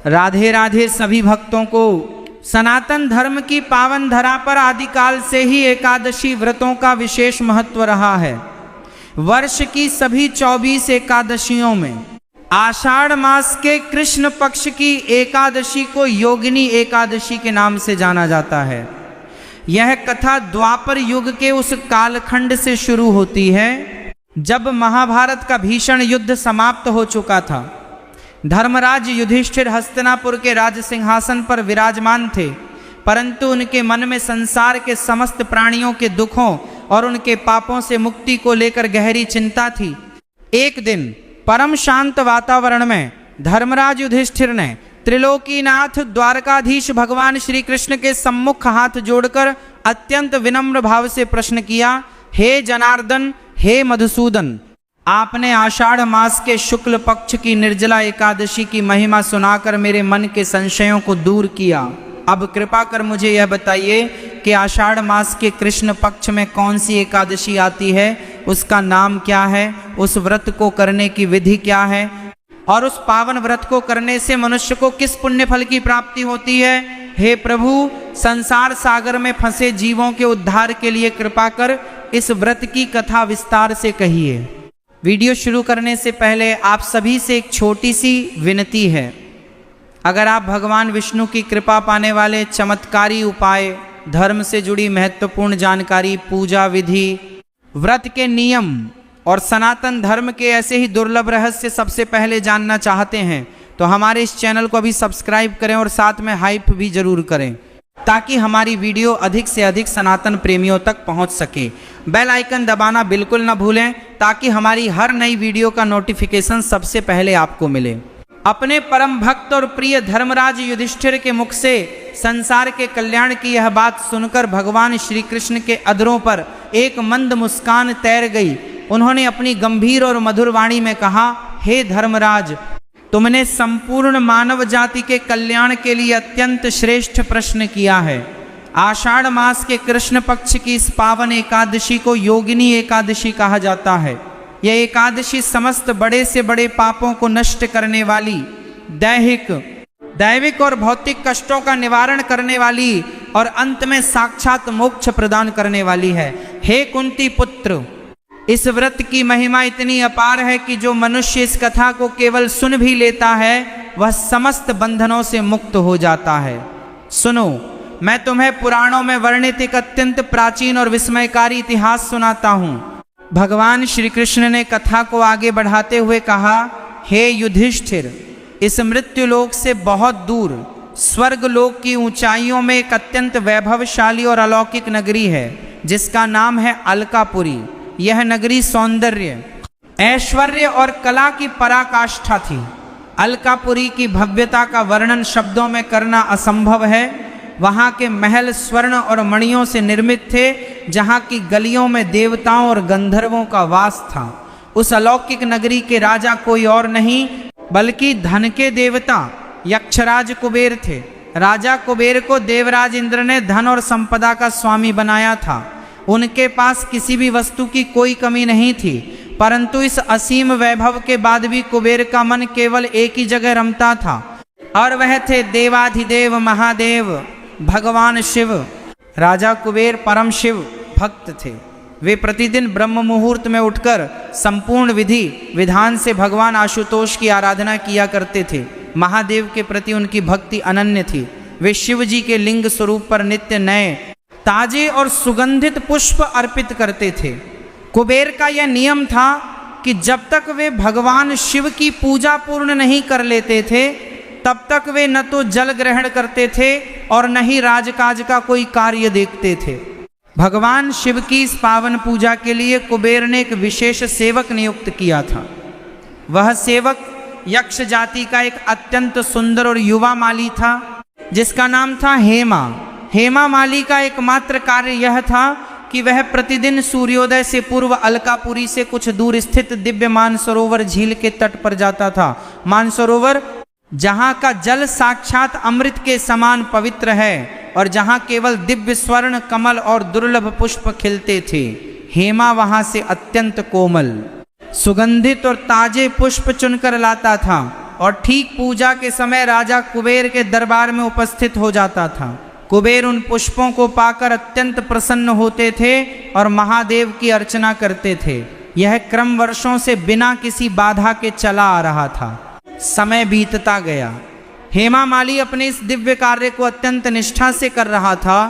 राधे राधे सभी भक्तों को। सनातन धर्म की पावन धरा पर आदिकाल से ही एकादशी व्रतों का विशेष महत्व रहा है। वर्ष की सभी 24 एकादशियों में आषाढ़ मास के कृष्ण पक्ष की एकादशी को योगिनी एकादशी के नाम से जाना जाता है। यह कथा द्वापर युग के उस कालखंड से शुरू होती है जब महाभारत का भीषण युद्ध समाप्त हो चुका था। धर्मराज युधिष्ठिर हस्तिनापुर के राज सिंहासन पर विराजमान थे, परंतु उनके मन में संसार के समस्त प्राणियों के दुखों और उनके पापों से मुक्ति को लेकर गहरी चिंता थी। एक दिन परम शांत वातावरण में धर्मराज युधिष्ठिर ने त्रिलोकीनाथ द्वारकाधीश भगवान श्री कृष्ण के सम्मुख हाथ जोड़कर अत्यंत विनम्र भाव से प्रश्न किया, हे जनार्दन, हे मधुसूदन, आपने आषाढ़ मास के शुक्ल पक्ष की निर्जला एकादशी की महिमा सुनाकर मेरे मन के संशयों को दूर किया। अब कृपा कर मुझे यह बताइए कि आषाढ़ मास के कृष्ण पक्ष में कौन सी एकादशी आती है, उसका नाम क्या है, उस व्रत को करने की विधि क्या है और उस पावन व्रत को करने से मनुष्य को किस पुण्य फल की प्राप्ति होती है। हे प्रभु, संसार सागर में फंसे जीवों के उद्धार के लिए कृपा कर इस व्रत की कथा विस्तार से कहिए। वीडियो शुरू करने से पहले आप सभी से एक छोटी सी विनती है। अगर आप भगवान विष्णु की कृपा पाने वाले चमत्कारी उपाय, धर्म से जुड़ी महत्वपूर्ण जानकारी, पूजा विधि, व्रत के नियम और सनातन धर्म के ऐसे ही दुर्लभ रहस्य सबसे पहले जानना चाहते हैं तो हमारे इस चैनल को अभी सब्सक्राइब करें और साथ में हाइप भी जरूर करें ताकि हमारी वीडियो अधिक से अधिक सनातन प्रेमियों तक पहुंच सके। बेल आइकन दबाना बिल्कुल न भूलें ताकि हमारी हर नई वीडियो का नोटिफिकेशन सबसे पहले आपको मिले। अपने परम भक्त और प्रिय धर्मराज युधिष्ठिर के मुख से संसार के कल्याण की यह बात सुनकर भगवान श्री कृष्ण के अधरों पर एक मंद मुस्कान तैर गई। उन्होंने अपनी गंभीर और मधुर वाणी में कहा, हे धर्मराज, तुमने संपूर्ण मानव जाति के कल्याण के लिए अत्यंत श्रेष्ठ प्रश्न किया है। आषाढ़ मास के कृष्ण पक्ष की इस पावन एकादशी को योगिनी एकादशी कहा जाता है। यह एकादशी समस्त बड़े से बड़े पापों को नष्ट करने वाली, दैविक और भौतिक कष्टों का निवारण करने वाली और अंत में साक्षात मोक्ष प्रदान करने वाली है। हे कुंती पुत्र, इस व्रत की महिमा इतनी अपार है कि जो मनुष्य इस कथा को केवल सुन भी लेता है वह समस्त बंधनों से मुक्त हो जाता है। सुनो, मैं तुम्हें पुराणों में वर्णित एक अत्यंत प्राचीन और विस्मयकारी इतिहास सुनाता हूँ। भगवान श्री कृष्ण ने कथा को आगे बढ़ाते हुए कहा, हे युधिष्ठिर, इस मृत्युलोक से बहुत दूर स्वर्ग लोक की ऊंचाइयों में एक अत्यंत वैभवशाली और अलौकिक नगरी है जिसका नाम है अलकापुरी। यह नगरी सौंदर्य, ऐश्वर्य और कला की पराकाष्ठा थी। अलकापुरी की भव्यता का वर्णन शब्दों में करना असंभव है। वहाँ के महल स्वर्ण और मणियों से निर्मित थे, जहाँ की गलियों में देवताओं और गंधर्वों का वास था। उस अलौकिक नगरी के राजा कोई और नहीं बल्कि धन के देवता यक्षराज कुबेर थे। राजा कुबेर को देवराज इंद्र ने धन और संपदा का स्वामी बनाया था। उनके पास किसी भी वस्तु की कोई कमी नहीं थी, परंतु इस असीम वैभव के बाद भी कुबेर का मन केवल एक ही जगह रमता था और वह थे देवाधिदेव महादेव भगवान शिव। राजा कुबेर परम शिव भक्त थे। वे प्रतिदिन ब्रह्म मुहूर्त में उठकर संपूर्ण विधि विधान से भगवान आशुतोष की आराधना किया करते थे। महादेव के प्रति उनकी भक्ति अनन्य थी। वे शिव जी के लिंग स्वरूप पर नित्य नए, ताजे और सुगंधित पुष्प अर्पित करते थे। कुबेर का यह नियम था कि जब तक वे भगवान शिव की पूजा पूर्ण नहीं कर लेते थे तब तक वे न तो जल ग्रहण करते थे और न ही राजकाज का कोई कार्य देखते थे। भगवान शिव की इस पावन पूजा के लिए कुबेर ने एक विशेष सेवक नियुक्त किया था। वह सेवक यक्ष जाति का एक अत्यंत सुंदर और युवा माली था जिसका नाम था हेमा। हेमा माली का एकमात्र कार्य यह था कि वह प्रतिदिन सूर्योदय से पूर्व अलकापुरी से कुछ दूर स्थित दिव्य मानसरोवर झील के तट पर जाता था। मानसरोवर जहाँ का जल साक्षात अमृत के समान पवित्र है और जहाँ केवल दिव्य स्वर्ण कमल और दुर्लभ पुष्प खिलते थे। हेमा वहाँ से अत्यंत कोमल, सुगंधित और ताजे पुष्प चुनकर लाता था और ठीक पूजा के समय राजा कुबेर के दरबार में उपस्थित हो जाता था। कुबेर उन पुष्पों को पाकर अत्यंत प्रसन्न होते थे और महादेव की अर्चना करते थे। यह क्रम वर्षों से बिना किसी बाधा के चला आ रहा था। समय बीतता गया। हेमा माली अपने इस दिव्य कार्य को अत्यंत निष्ठा से कर रहा था,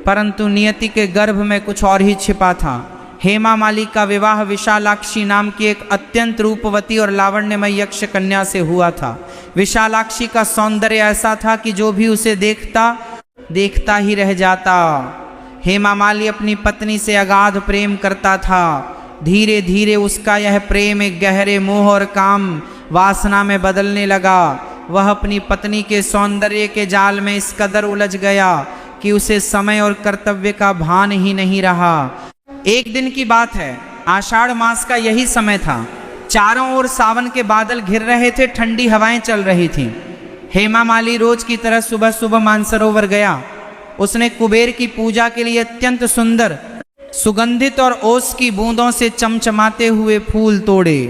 परंतु नियति के गर्भ में कुछ और ही छिपा था। हेमा माली का विवाह विशालाक्षी नाम की एक अत्यंत रूपवती और लावण्यमय यक्ष कन्या से हुआ था। विशालाक्षी का सौंदर्य ऐसा था कि जो भी उसे देखता ही रह जाता। हेमा माली अपनी पत्नी से अगाध प्रेम करता था। धीरे धीरे उसका यह प्रेम एक गहरे मोह और काम वासना में बदलने लगा। वह अपनी पत्नी के सौंदर्य के जाल में इस कदर उलझ गया कि उसे समय और कर्तव्य का भान ही नहीं रहा। एक दिन की बात है, आषाढ़ मास का यही समय था। चारों ओर सावन के बादल घिर रहे थे, ठंडी हवाएं चल रही थीं। हेमा माली रोज की तरह सुबह सुबह मानसरोवर गया। उसने कुबेर की पूजा के लिए अत्यंत सुंदर, सुगंधित और ओस की बूंदों से चमचमाते हुए फूल तोड़े।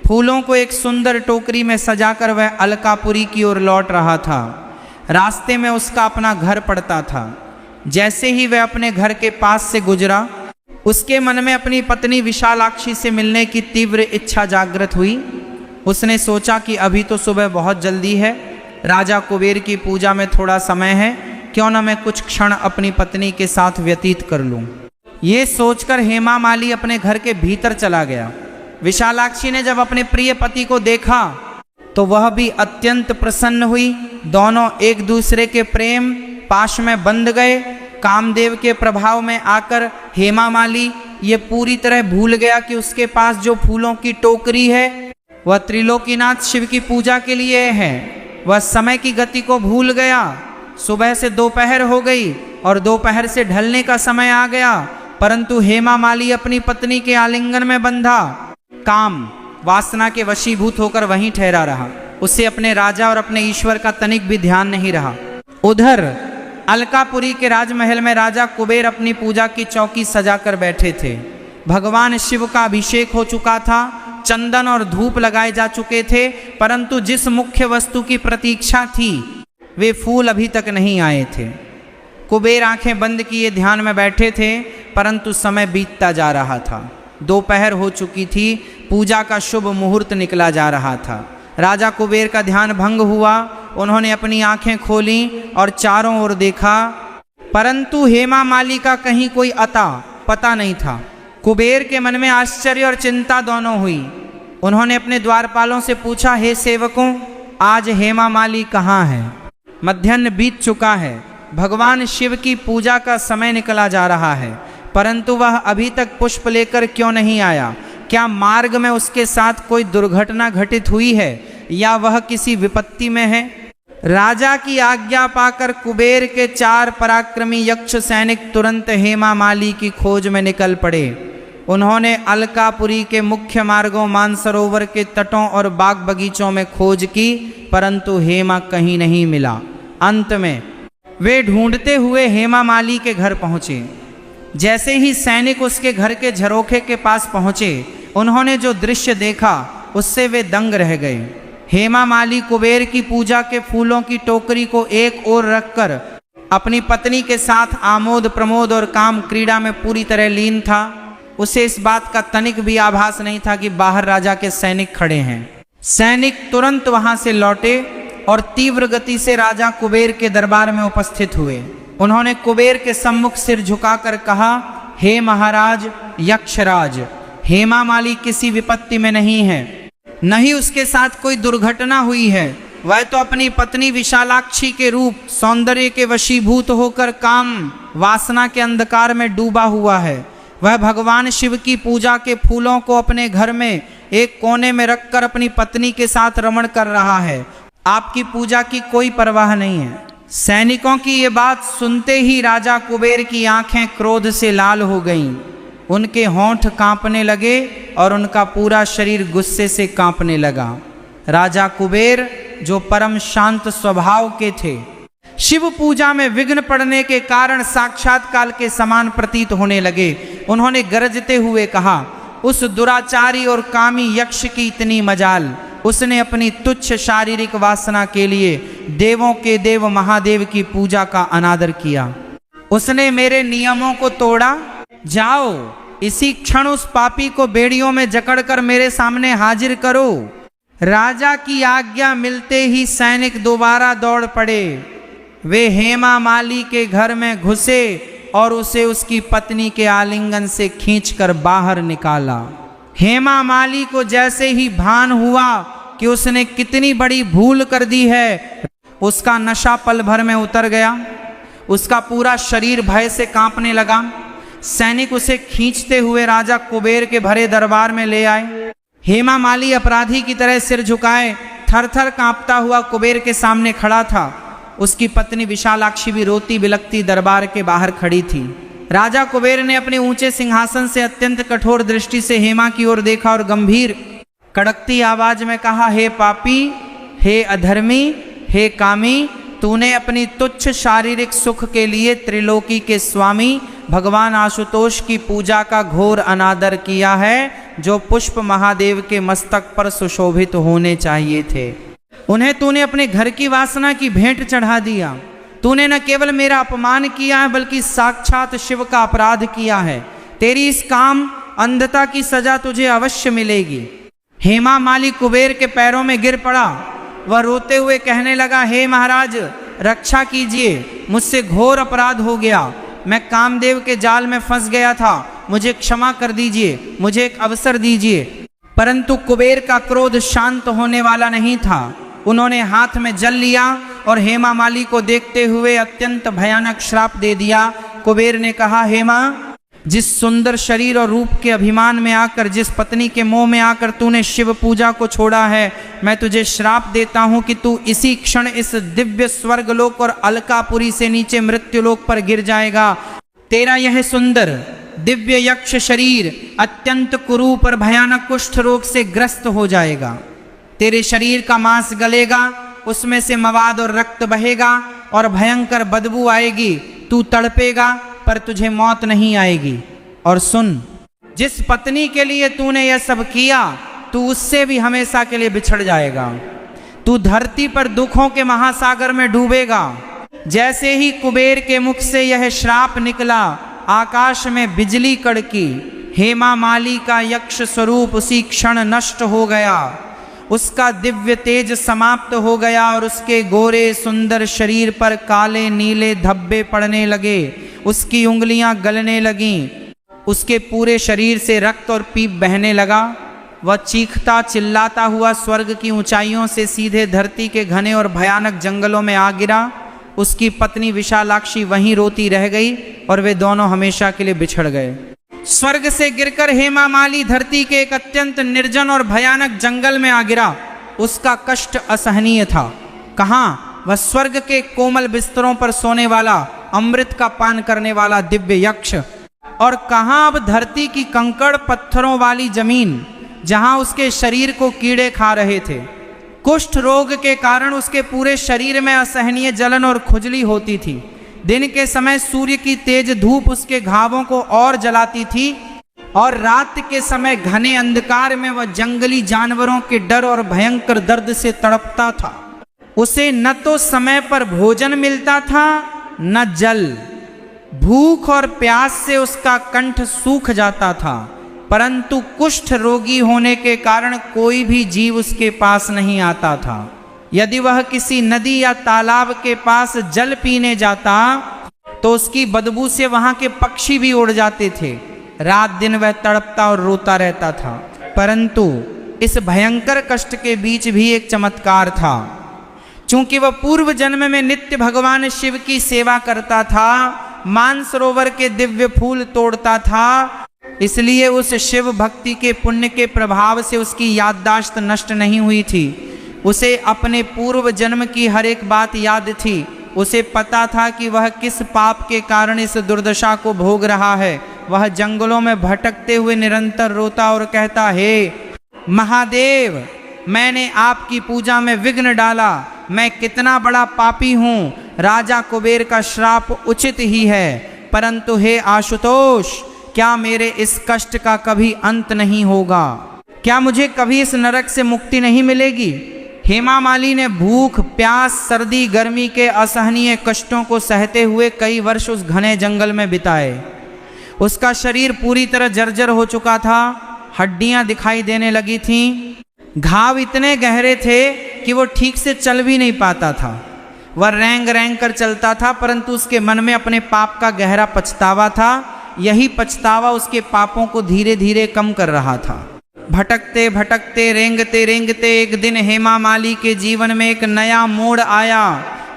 फूलों को एक सुंदर टोकरी में सजाकर वह अलकापुरी की ओर लौट रहा था। रास्ते में उसका अपना घर पड़ता था। जैसे ही वह अपने घर के पास से गुजरा, उसके मन में अपनी पत्नी विशालाक्षी से मिलने की तीव्र इच्छा जागृत हुई। उसने सोचा कि अभी तो सुबह बहुत जल्दी है, राजा कुबेर की पूजा में थोड़ा समय है, क्यों न मैं कुछ क्षण अपनी पत्नी के साथ व्यतीत कर लूं। ये सोचकर हेमा माली अपने घर के भीतर चला गया। विशालाक्षी ने जब अपने प्रिय पति को देखा तो वह भी अत्यंत प्रसन्न हुई। दोनों एक दूसरे के प्रेम पाश में बंध गए। कामदेव के प्रभाव में आकर हेमा माली ये पूरी तरह भूल गया कि उसके पास जो फूलों की टोकरी है वह त्रिलोकीनाथ शिव की पूजा के लिए है। वह समय की गति को भूल गया। सुबह से दोपहर हो गई और दोपहर से ढलने का समय आ गया, परंतु हेमा माली अपनी पत्नी के आलिंगन में बंधा काम वासना के वशीभूत होकर वहीं ठहरा रहा। उसे अपने राजा और अपने ईश्वर का तनिक भी ध्यान नहीं रहा। उधर अलकापुरी के राजमहल में राजा कुबेर अपनी पूजा की चौकी सजाकर बैठे थे। भगवान शिव का अभिषेक हो चुका था, चंदन और धूप लगाए जा चुके थे, परंतु जिस मुख्य वस्तु की प्रतीक्षा थी वे फूल अभी तक नहीं आए थे। कुबेर आंखें बंद किए ध्यान में बैठे थे, परंतु समय बीतता जा रहा था। दोपहर हो चुकी थी, पूजा का शुभ मुहूर्त निकला जा रहा था। राजा कुबेर का ध्यान भंग हुआ। उन्होंने अपनी आंखें खोली और चारों ओर देखा, परंतु हेमा माली का कहीं कोई अता पता नहीं था। कुबेर के मन में आश्चर्य और चिंता दोनों हुई। उन्होंने अपने द्वारपालों से पूछा, हे सेवकों, आज हेमा माली कहाँ है? मध्याह्न बीत चुका है, भगवान शिव की पूजा का समय निकला जा रहा है, परंतु वह अभी तक पुष्प लेकर क्यों नहीं आया? क्या मार्ग में उसके साथ कोई दुर्घटना घटित हुई है या वह किसी विपत्ति में है? राजा की आज्ञा पाकर कुबेर के 4 पराक्रमी यक्ष सैनिक तुरंत हेमा माली की खोज में निकल पड़े। उन्होंने अलकापुरी के मुख्य मार्गों, मानसरोवर के तटों और बाग बगीचों में खोज की, परंतु हेमा कहीं नहीं मिला। अंत में वे ढूंढते हुए हेमा माली के घर पहुंचे। जैसे ही सैनिक उसके घर के झरोखे के पास पहुंचे, उन्होंने जो दृश्य देखा उससे वे दंग रह गए। हेमा माली कुबेर की पूजा के फूलों की टोकरी को एक ओर रखकर अपनी पत्नी के साथ आमोद प्रमोद और काम क्रीड़ा में पूरी तरह लीन था। उसे इस बात का तनिक भी आभास नहीं था कि बाहर राजा के सैनिक खड़े हैं। सैनिक तुरंत वहां से लौटे और तीव्र गति से राजा कुबेर के दरबार में उपस्थित हुए। उन्होंने कुबेर के सम्मुख सिर झुकाकर कहा, हे महाराज यक्षराज, हेमा माली किसी विपत्ति में नहीं है, न ही उसके साथ कोई दुर्घटना हुई है। वह तो अपनी पत्नी विशालाक्षी के रूप सौंदर्य के वशीभूत होकर काम वासना के अंधकार में डूबा हुआ है। वह भगवान शिव की पूजा के फूलों को अपने घर में एक कोने में रखकर अपनी पत्नी के साथ रमण कर रहा है। आपकी पूजा की कोई परवाह नहीं है। सैनिकों की ये बात सुनते ही राजा कुबेर की आंखें क्रोध से लाल हो गईं। उनके होंठ कांपने लगे और उनका पूरा शरीर गुस्से से कांपने लगा। राजा कुबेर, जो परम शांत स्वभाव के थे, शिव पूजा में विघ्न पड़ने के कारण साक्षात काल के समान प्रतीत होने लगे। उन्होंने गरजते हुए कहा, उस दुराचारी और कामी यक्ष की इतनी मजाल, उसने अपनी तुच्छ शारीरिक वासना के लिए देवों के देव महादेव की पूजा का अनादर किया। उसने मेरे नियमों को तोड़ा। जाओ इसी क्षण उस पापी को बेड़ियों में जकड़कर मेरे सामने हाजिर करो। राजा की आज्ञा मिलते ही सैनिक दोबारा दौड़ पड़े। वे हेमा माली के घर में घुसे और उसे उसकी पत्नी के आलिंगन से खींचकर बाहर निकाला। हेमा माली को जैसे ही भान हुआ कि उसने कितनी बड़ी भूल कर दी है, उसका नशा पल भर में उतर गया। उसका पूरा शरीर भय से कांपने लगा। सैनिक उसे खींचते हुए राजा कुबेर के भरे दरबार में ले आए। हेमा माली अपराधी की तरह सिर झुकाए थर थर कांपता हुआ कुबेर के सामने खड़ा था। उसकी पत्नी विशालाक्षी भी रोती बिलखती दरबार के बाहर खड़ी थी। राजा कुबेर ने अपने ऊंचे सिंहासन से अत्यंत कठोर दृष्टि से हेमा की ओर देखा और गंभीर कड़कती आवाज में कहा, हे पापी, हे अधर्मी, हे कामी, तूने अपनी तुच्छ शारीरिक सुख के लिए त्रिलोकी के स्वामी भगवान आशुतोष की पूजा का घोर अनादर किया है, जो पुष्प महादेव के मस्तक पर सुशोभित होने चाहिए थे। उन्हें तूने अपने घर की वासना की भेंट चढ़ा दिया। तूने न केवल मेरा अपमान किया है बल्कि साक्षात शिव का अपराध किया है। तेरी इस काम अंधता की सजा तुझे अवश्य मिलेगी। हेमा माली कुबेर के पैरों में गिर पड़ा। वह रोते हुए कहने लगा, हे महाराज, रक्षा कीजिए, मुझसे घोर अपराध हो गया। मैं कामदेव के जाल में फंस गया था, मुझे क्षमा कर दीजिए, मुझे एक अवसर दीजिए। परंतु कुबेर का क्रोध शांत होने वाला नहीं था। उन्होंने हाथ में जल लिया और हेमा माली को देखते हुए अत्यंत भयानक श्राप दे दिया। कुबेर ने कहा, हेमा, जिस सुंदर शरीर और रूप के अभिमान में आकर, जिस पत्नी के मोह में आकर तूने शिव पूजा को छोड़ा है, मैं तुझे श्राप देता हूं कि तू इसी क्षण इस दिव्य स्वर्गलोक और अलकापुरी से नीचे मृत्युलोक पर गिर जाएगा। तेरा यह सुंदर दिव्य यक्ष शरीर अत्यंत कुरूप और भयानक कुष्ठ रोग से ग्रस्त हो जाएगा। तेरे शरीर का मांस गलेगा, उसमें से मवाद और रक्त बहेगा और भयंकर बदबू आएगी। तू तड़पेगा पर तुझे मौत नहीं आएगी। और सुन, जिस पत्नी के लिए तूने यह सब किया, तू उससे भी हमेशा के लिए बिछड़ जाएगा। तू धरती पर दुखों के महासागर में डूबेगा। जैसे ही कुबेर के मुख से यह श्राप निकला, आकाश में बिजली कड़की। हेमा माली का यक्ष स्वरूप उसी क्षण नष्ट हो गया। उसका दिव्य तेज समाप्त हो गया और उसके गोरे सुंदर शरीर पर काले नीले धब्बे पड़ने लगे। उसकी उंगलियां गलने लगीं। उसके पूरे शरीर से रक्त और पीप बहने लगा। वह चीखता चिल्लाता हुआ स्वर्ग की ऊंचाइयों से सीधे धरती के घने और भयानक जंगलों में आ गिरा। उसकी पत्नी विशालाक्षी वहीं रोती रह गई और वे दोनों हमेशा के लिए बिछड़ गए। स्वर्ग से गिरकर हेमा माली धरती के एक अत्यंत निर्जन और भयानक जंगल में आ गिरा। उसका कष्ट असहनीय था। कहाँ? वह स्वर्ग के कोमल बिस्तरों पर सोने वाला, अमृत का पान करने वाला दिव्य यक्ष, और कहाँ अब धरती की कंकड़ पत्थरों वाली जमीन, जहां उसके शरीर को कीड़े खा रहे थे। कुष्ठ रोग के कारण उसके पूरे शरीर में असहनीय जलन और खुजली होती थी। दिन के समय सूर्य की तेज धूप उसके घावों को और जलाती थी और रात के समय घने अंधकार में वह जंगली जानवरों के डर और भयंकर दर्द से तड़पता था। उसे न तो समय पर भोजन मिलता था न जल। भूख और प्यास से उसका कंठ सूख जाता था। परंतु कुष्ठ रोगी होने के कारण कोई भी जीव उसके पास नहीं आता था। यदि वह किसी नदी या तालाब के पास जल पीने जाता तो उसकी बदबू से वहां के पक्षी भी उड़ जाते थे। रात दिन वह तड़पता और रोता रहता था। परंतु इस भयंकर कष्ट के बीच भी एक चमत्कार था। चूंकि वह पूर्व जन्म में नित्य भगवान शिव की सेवा करता था, मानसरोवर के दिव्य फूल तोड़ता था, इसलिए उस शिव भक्ति के पुण्य के प्रभाव से उसकी याददाश्त नष्ट नहीं हुई थी। उसे अपने पूर्व जन्म की हर एक बात याद थी। उसे पता था कि वह किस पाप के कारण इस दुर्दशा को भोग रहा है। वह जंगलों में भटकते हुए निरंतर रोता और कहता, हे महादेव, मैंने आपकी पूजा में विघ्न डाला। मैं कितना बड़ा पापी हूँ। राजा कुबेर का श्राप उचित ही है, परंतु हे आशुतोष, क्या मेरे इस कष्ट का कभी अंत नहीं होगा? क्या मुझे कभी इस नरक से मुक्ति नहीं मिलेगी? हेमा माली ने भूख, प्यास, सर्दी, गर्मी के असहनीय कष्टों को सहते हुए कई वर्ष उस घने जंगल में बिताए। उसका शरीर पूरी तरह जर्जर हो चुका था, हड्डियां दिखाई देने लगी थीं, घाव इतने गहरे थे कि वो ठीक से चल भी नहीं पाता था। वह रेंग रेंग कर चलता था, परंतु उसके मन में अपने पाप का गहरा पछतावा था। यही पछतावा उसके पापों को धीरे धीरे कम कर रहा था। भटकते भटकते, रेंगते रेंगते एक दिन हेमा माली के जीवन में एक नया मोड़ आया।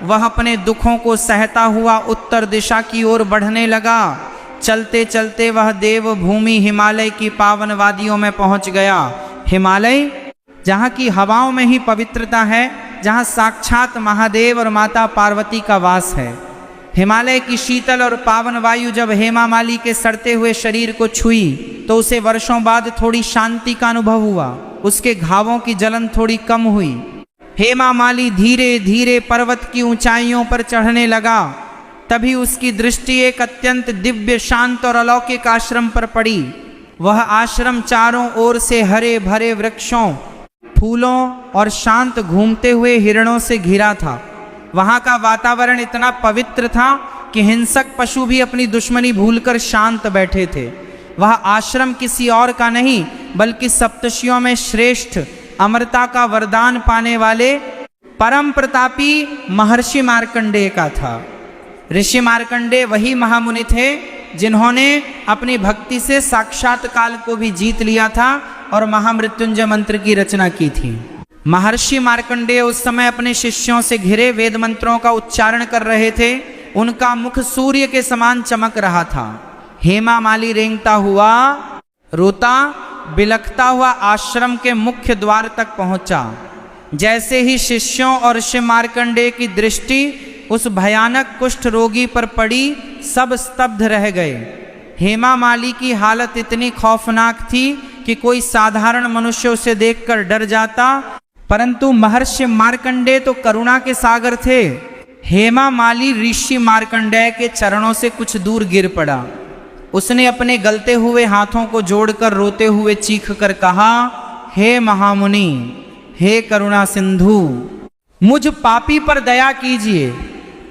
वह अपने दुखों को सहता हुआ उत्तर दिशा की ओर बढ़ने लगा। चलते चलते वह देवभूमि हिमालय की पावन वादियों में पहुंच गया। हिमालय, जहाँ की हवाओं में ही पवित्रता है, जहाँ साक्षात महादेव और माता पार्वती का वास है। हिमालय की शीतल और पावन वायु जब हेमा माली के सड़ते हुए शरीर को छुई तो उसे वर्षों बाद थोड़ी शांति का अनुभव हुआ। उसके घावों की जलन थोड़ी कम हुई। हेमा माली धीरे धीरे पर्वत की ऊंचाइयों पर चढ़ने लगा। तभी उसकी दृष्टि एक अत्यंत दिव्य, शांत और अलौकिक आश्रम पर पड़ी। वह आश्रम चारों ओर से हरे भरे वृक्षों, फूलों और शांत घूमते हुए हिरणों से घिरा था। वहाँ का वातावरण इतना पवित्र था कि हिंसक पशु भी अपनी दुश्मनी भूलकर शांत बैठे थे। वह आश्रम किसी और का नहीं, बल्कि सप्तर्षियों में श्रेष्ठ, अमरता का वरदान पाने वाले परम प्रतापी महर्षि मार्कंडेय का था। ऋषि मार्कंडेय वही महामुनि थे जिन्होंने अपनी भक्ति से साक्षात काल को भी जीत लिया था और महामृत्युंजय मंत्र की रचना की थी। महर्षि मार्कंडेय उस समय अपने शिष्यों से घिरे वेद मंत्रों का उच्चारण कर रहे थे। उनका मुख सूर्य के समान चमक रहा था। हेमा माली रेंगता हुआ, रोता बिलखता हुआ आश्रम के मुख्य द्वार तक पहुंचा। जैसे ही शिष्यों और ऋषि मार्कंडेय की दृष्टि उस भयानक कुष्ठ रोगी पर पड़ी, सब स्तब्ध रह गए। हेमा माली की हालत इतनी खौफनाक थी कि कोई साधारण मनुष्य उसे देखकर डर जाता, परंतु महर्षि मार्कंडेय तो करुणा के सागर थे। हेमा माली ऋषि मार्कंडेय के चरणों से कुछ दूर गिर पड़ा। उसने अपने गलते हुए हाथों को जोड़कर रोते हुए चीख कर कहा, हे महामुनि, हे करुणा सिंधु, मुझ पापी पर दया कीजिए।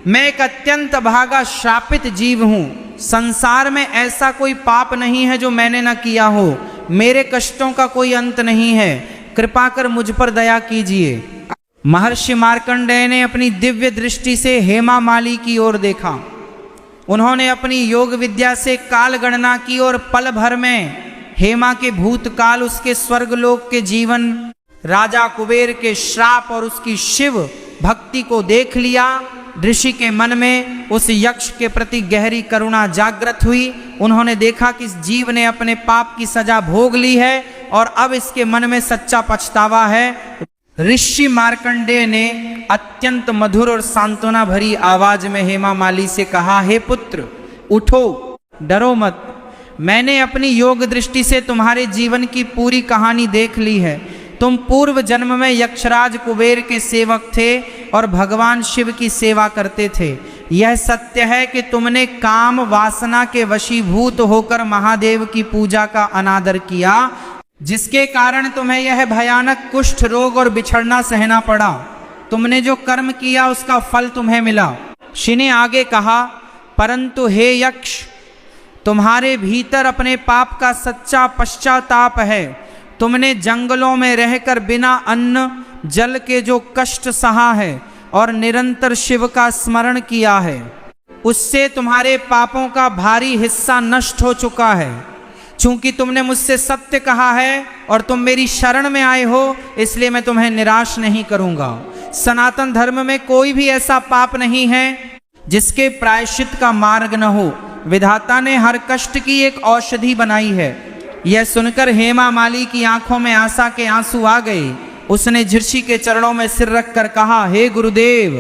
मैं एक अत्यंत भागा श्रापित जीव हूँ। संसार में ऐसा कोई पाप नहीं है जो मैंने न किया हो। मेरे कष्टों का कोई अंत नहीं है। कृपा कर मुझ पर दया कीजिए। महर्षि मार्कंडेय ने अपनी दिव्य दृष्टि से हेमा माली की ओर देखा। उन्होंने अपनी योग विद्या से काल गणना की और पल भर में हेमा के भूतकाल, उसके स्वर्गलोक के जीवन, राजा कुबेर के श्राप और उसकी शिव भक्ति को देख लिया। ऋषि के मन में उस यक्ष के प्रति गहरी करुणा जागृत हुई। उन्होंने देखा कि इस जीव ने अपने पाप की सजा भोग ली है और अब इसके मन में सच्चा पछतावा है। ऋषि मार्कंडेय ने अत्यंत मधुर और सांत्वना भरी आवाज में हेमा माली से कहा, हे पुत्र, उठो, डरो मत। मैंने अपनी योग दृष्टि से तुम्हारे जीवन की पूरी कहानी देख ली है। तुम पूर्व जन्म में यक्षराज कुबेर के सेवक थे और भगवान शिव की सेवा करते थे। यह सत्य है कि तुमने काम वासना के वशीभूत होकर महादेव की पूजा का अनादर किया, जिसके कारण तुम्हें यह भयानक कुष्ठ रोग और बिछड़ना सहना पड़ा। तुमने जो कर्म किया उसका फल तुम्हें मिला। ऋषि ने आगे कहा, परंतु हे यक्ष, तुम्हारे भीतर अपने पाप का सच्चा पश्चाताप है। तुमने जंगलों में रहकर बिना अन्न जल के जो कष्ट सहा है और निरंतर शिव का स्मरण किया है, उससे तुम्हारे पापों का भारी हिस्सा नष्ट हो चुका है। चूंकि तुमने मुझसे सत्य कहा है और तुम मेरी शरण में आए हो, इसलिए मैं तुम्हें निराश नहीं करूंगा। सनातन धर्म में कोई भी ऐसा पाप नहीं है जिसके प्रायश्चित का मार्ग न हो। विधाता ने हर कष्ट की एक औषधि बनाई है। यह सुनकर हेमा माली की आंखों में आशा के आंसू आ गए। उसने ऋषि के चरणों में सिर रखकर कहा, हे गुरुदेव,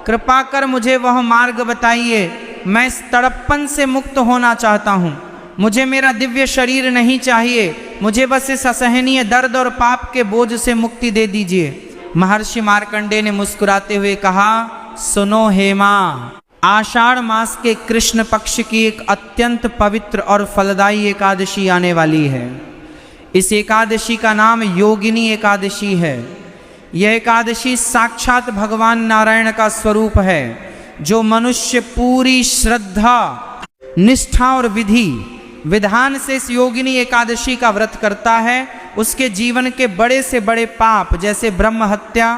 कृपा कर मुझे वह मार्ग बताइए। मैं इस तड़प्पन से मुक्त होना चाहता हूँ। मुझे मेरा दिव्य शरीर नहीं चाहिए। मुझे बस इस असहनीय दर्द और पाप के बोझ से मुक्ति दे दीजिए। महर्षि मार्कंडेय ने मुस्कुराते हुए कहा, सुनो हेमा, आषाढ़ मास के कृष्ण पक्ष की एक अत्यंत पवित्र और फलदायी एकादशी आने वाली है। इस एकादशी का नाम योगिनी एकादशी है। यह एकादशी साक्षात भगवान नारायण का स्वरूप है। जो मनुष्य पूरी श्रद्धा, निष्ठा और विधि विधान से इस योगिनी एकादशी का व्रत करता है, उसके जीवन के बड़े से बड़े पाप जैसे ब्रह्म हत्या,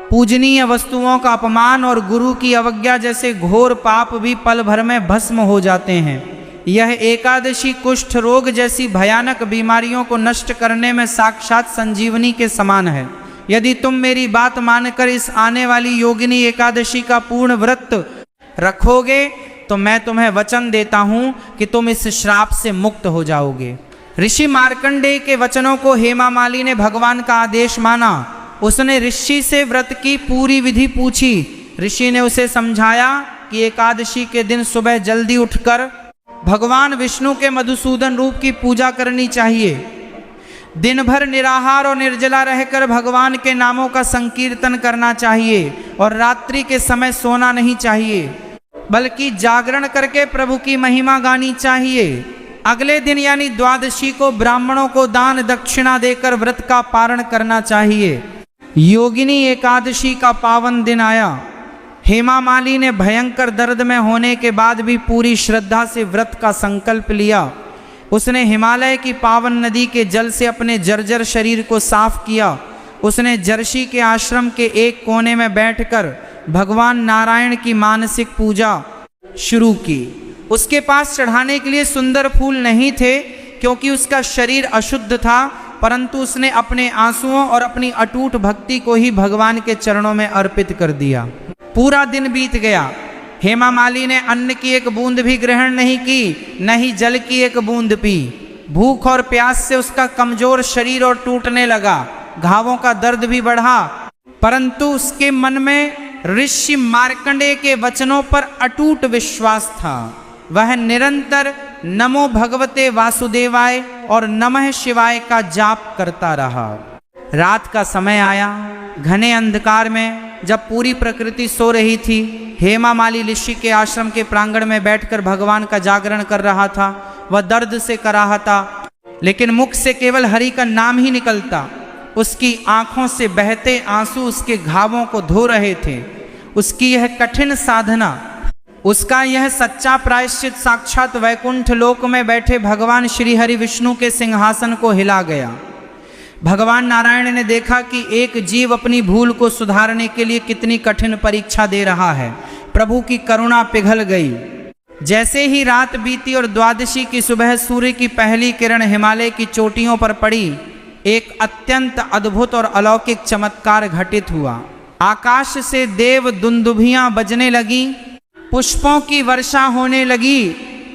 पूजनीय वस्तुओं का अपमान और गुरु की अवज्ञा जैसे घोर पाप भी पल भर में भस्म हो जाते हैं। यह एकादशी कुष्ठ रोग जैसी भयानक बीमारियों को नष्ट करने में साक्षात संजीवनी के समान है। यदि तुम मेरी बात मानकर इस आने वाली योगिनी एकादशी का पूर्ण व्रत रखोगे तो मैं तुम्हें वचन देता हूं कि तुम इस श्राप से मुक्त हो जाओगे। ऋषि मार्कंडेय के वचनों को हेमा माली ने भगवान का आदेश माना। उसने ऋषि से व्रत की पूरी विधि पूछी। ऋषि ने उसे समझाया कि एकादशी के दिन सुबह जल्दी उठकर भगवान विष्णु के मधुसूदन रूप की पूजा करनी चाहिए। दिन भर निराहार और निर्जला रहकर भगवान के नामों का संकीर्तन करना चाहिए और रात्रि के समय सोना नहीं चाहिए, बल्कि जागरण करके प्रभु की महिमा गानी चाहिए। अगले दिन यानी द्वादशी को ब्राह्मणों को दान दक्षिणा देकर व्रत का पारण करना चाहिए। योगिनी एकादशी का पावन दिन आया। हेमा माली ने भयंकर दर्द में होने के बाद भी पूरी श्रद्धा से व्रत का संकल्प लिया। उसने हिमालय की पावन नदी के जल से अपने जर्जर शरीर को साफ किया। उसने जर्शी के आश्रम के एक कोने में बैठकर भगवान नारायण की मानसिक पूजा शुरू की। उसके पास चढ़ाने के लिए सुंदर फूल नहीं थे क्योंकि उसका शरीर अशुद्ध था, परंतु उसने अपने आंसुओं और अपनी अटूट भक्ति को ही भगवान के चरणों में अर्पित कर दिया। पूरा दिन बीत गया। हेमा माली ने अन्न की एक बूंद भी ग्रहण नहीं की, न ही जल की एक बूंद पी। भूख और प्यास से उसका कमजोर शरीर और टूटने लगा। घावों का दर्द भी बढ़ा, परंतु उसके मन में ऋषि मार्कंडेय के वचनों पर अटूट विश्वास था। वह निरंतर नमो भगवते वासुदेवाय और नमः शिवाय का जाप करता रहा। रात का समय आया। घने अंधकार में जब पूरी प्रकृति सो रही थी, हेमा माली ऋषि के आश्रम के प्रांगण में बैठकर भगवान का जागरण कर रहा था। वह दर्द से कराहता, लेकिन मुख से केवल हरि का नाम ही निकलता। उसकी आंखों से बहते आंसू उसके घावों को धो रहे थे। उसकी यह कठिन साधना, उसका यह सच्चा प्रायश्चित साक्षात वैकुंठ लोक में बैठे भगवान श्री हरि विष्णु के सिंहासन को हिला गया। भगवान नारायण ने देखा कि एक जीव अपनी भूल को सुधारने के लिए कितनी कठिन परीक्षा दे रहा है। प्रभु की करुणा पिघल गई। जैसे ही रात बीती और द्वादशी की सुबह सूर्य की पहली किरण हिमालय की चोटियों पर पड़ी, एक अत्यंत अद्भुत और अलौकिक चमत्कार घटित हुआ। आकाश से देव दुंदुभियां बजने लगी, पुष्पों की वर्षा होने लगी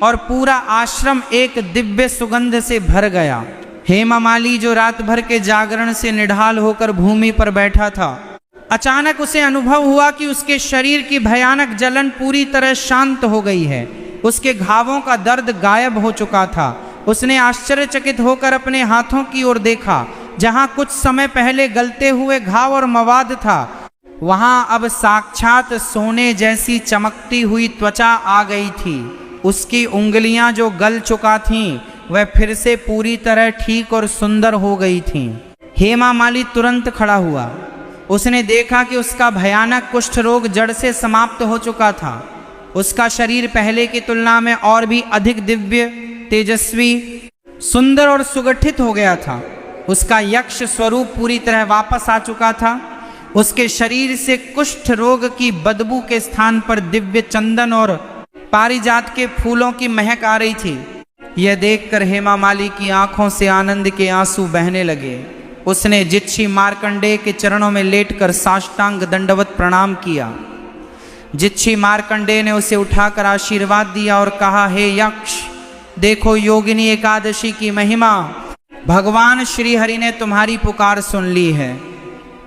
और पूरा आश्रम एक दिव्य सुगंध से भर गया। हेमा माली जो रात भर के जागरण से निढाल होकर भूमि पर बैठा था, अचानक उसे अनुभव हुआ कि उसके शरीर की भयानक जलन पूरी तरह शांत हो गई है। उसके घावों का दर्द गायब हो चुका था। उसने आश्चर्यचकित होकर अपने हाथों की ओर देखा। जहां कुछ समय पहले गलते हुए घाव और मवाद था, वहां अब साक्षात सोने जैसी चमकती हुई त्वचा आ गई थी। उसकी उंगलियां जो गल चुका थीं, वह फिर से पूरी तरह ठीक और सुंदर हो गई थीं। हेमा माली तुरंत खड़ा हुआ। उसने देखा कि उसका भयानक कुष्ठ रोग जड़ से समाप्त हो चुका था। उसका शरीर पहले की तुलना में और भी अधिक दिव्य, तेजस्वी, सुंदर और सुगठित हो गया था। उसका यक्ष स्वरूप पूरी तरह वापस आ चुका था। उसके शरीर से कुष्ठ रोग की बदबू के स्थान पर दिव्य चंदन और पारिजात के फूलों की महक आ रही थी। यह देखकर हेमा माली की आंखों से आनंद के आंसू बहने लगे। उसने जिच्छी मार्कंडेय के चरणों में लेटकर साष्टांग दंडवत प्रणाम किया। जिच्छी मार्कंडेय ने उसे उठाकर आशीर्वाद दिया और कहा, हे यक्ष, देखो योगिनी एकादशी की महिमा। भगवान श्री हरि ने तुम्हारी पुकार सुन ली है।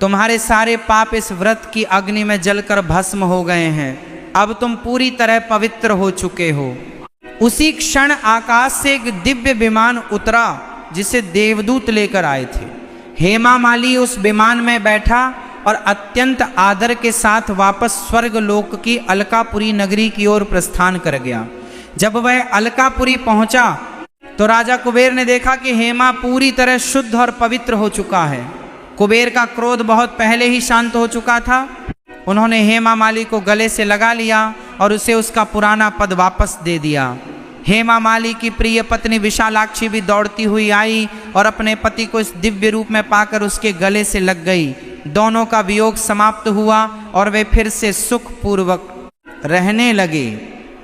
तुम्हारे सारे पाप इस व्रत की अग्नि में जलकर भस्म हो गए हैं। अब तुम पूरी तरह पवित्र हो चुके हो। उसी क्षण आकाश से एक दिव्य विमान उतरा जिसे देवदूत लेकर आए थे। हेमा माली उस विमान में बैठा और अत्यंत आदर के साथ वापस स्वर्ग लोक की अलकापुरी नगरी की ओर प्रस्थान कर गया। जब वह अलकापुरी पहुंचा तो राजा कुबेर ने देखा कि हेमा पूरी तरह शुद्ध और पवित्र हो चुका है। कुबेर का क्रोध बहुत पहले ही शांत हो चुका था। उन्होंने हेमा माली को गले से लगा लिया और उसे उसका पुराना पद वापस दे दिया। हेमा माली की प्रिय पत्नी विशालाक्षी भी दौड़ती हुई आई और अपने पति को इस दिव्य रूप में पाकर उसके गले से लग गई। दोनों का वियोग समाप्त हुआ और वे फिर से सुखपूर्वक रहने लगे।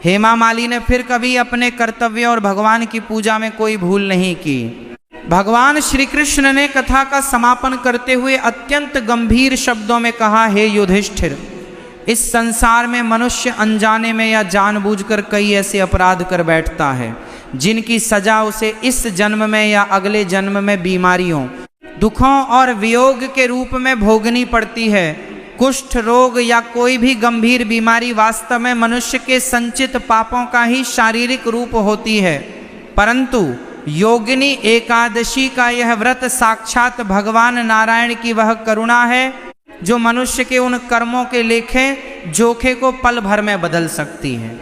हेमा माली ने फिर कभी अपने कर्तव्य और भगवान की पूजा में कोई भूल नहीं की। भगवान श्री कृष्ण ने कथा का समापन करते हुए अत्यंत गंभीर शब्दों में कहा, हे युधिष्ठिर, इस संसार में मनुष्य अनजाने में या जानबूझकर कई ऐसे अपराध कर बैठता है जिनकी सजा उसे इस जन्म में या अगले जन्म में बीमारियों, दुखों और वियोग के रूप में भोगनी पड़ती है। कुष्ठ रोग या कोई भी गंभीर बीमारी वास्तव में मनुष्य के संचित पापों का ही शारीरिक रूप होती है, परंतु योगिनी एकादशी का यह व्रत साक्षात भगवान नारायण की वह करुणा है जो मनुष्य के उन कर्मों के लेखे जोखे को पल भर में बदल सकती है।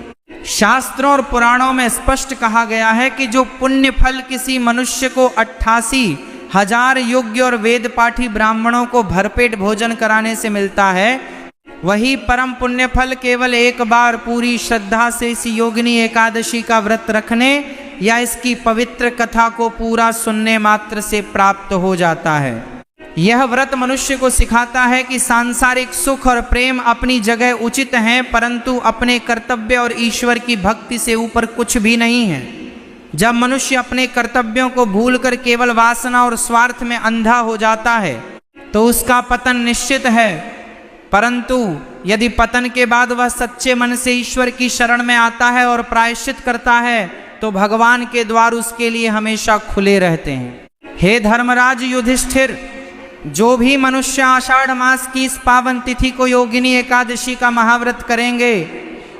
शास्त्रों और पुराणों में स्पष्ट कहा गया है कि जो पुण्य फल किसी मनुष्य को 88,000 योग्य और वेद पाठी ब्राह्मणों को भरपेट भोजन कराने से मिलता है, वही परम पुण्य फल केवल एक बार पूरी श्रद्धा से इस योगिनी एकादशी का व्रत रखने या इसकी पवित्र कथा को पूरा सुनने मात्र से प्राप्त हो जाता है। यह व्रत मनुष्य को सिखाता है कि सांसारिक सुख और प्रेम अपनी जगह उचित हैं, परंतु अपने कर्तव्य और ईश्वर की भक्ति से ऊपर कुछ भी नहीं है। जब मनुष्य अपने कर्तव्यों को भूलकर केवल वासना और स्वार्थ में अंधा हो जाता है तो उसका पतन निश्चित है, परंतु यदि पतन के बाद वह सच्चे मन से ईश्वर की शरण में आता है और प्रायश्चित करता है तो भगवान के द्वार उसके लिए हमेशा खुले रहते हैं। हे धर्मराज युधिष्ठिर, जो भी मनुष्य आषाढ़ मास की इस पावन तिथि को योगिनी एकादशी का महाव्रत करेंगे,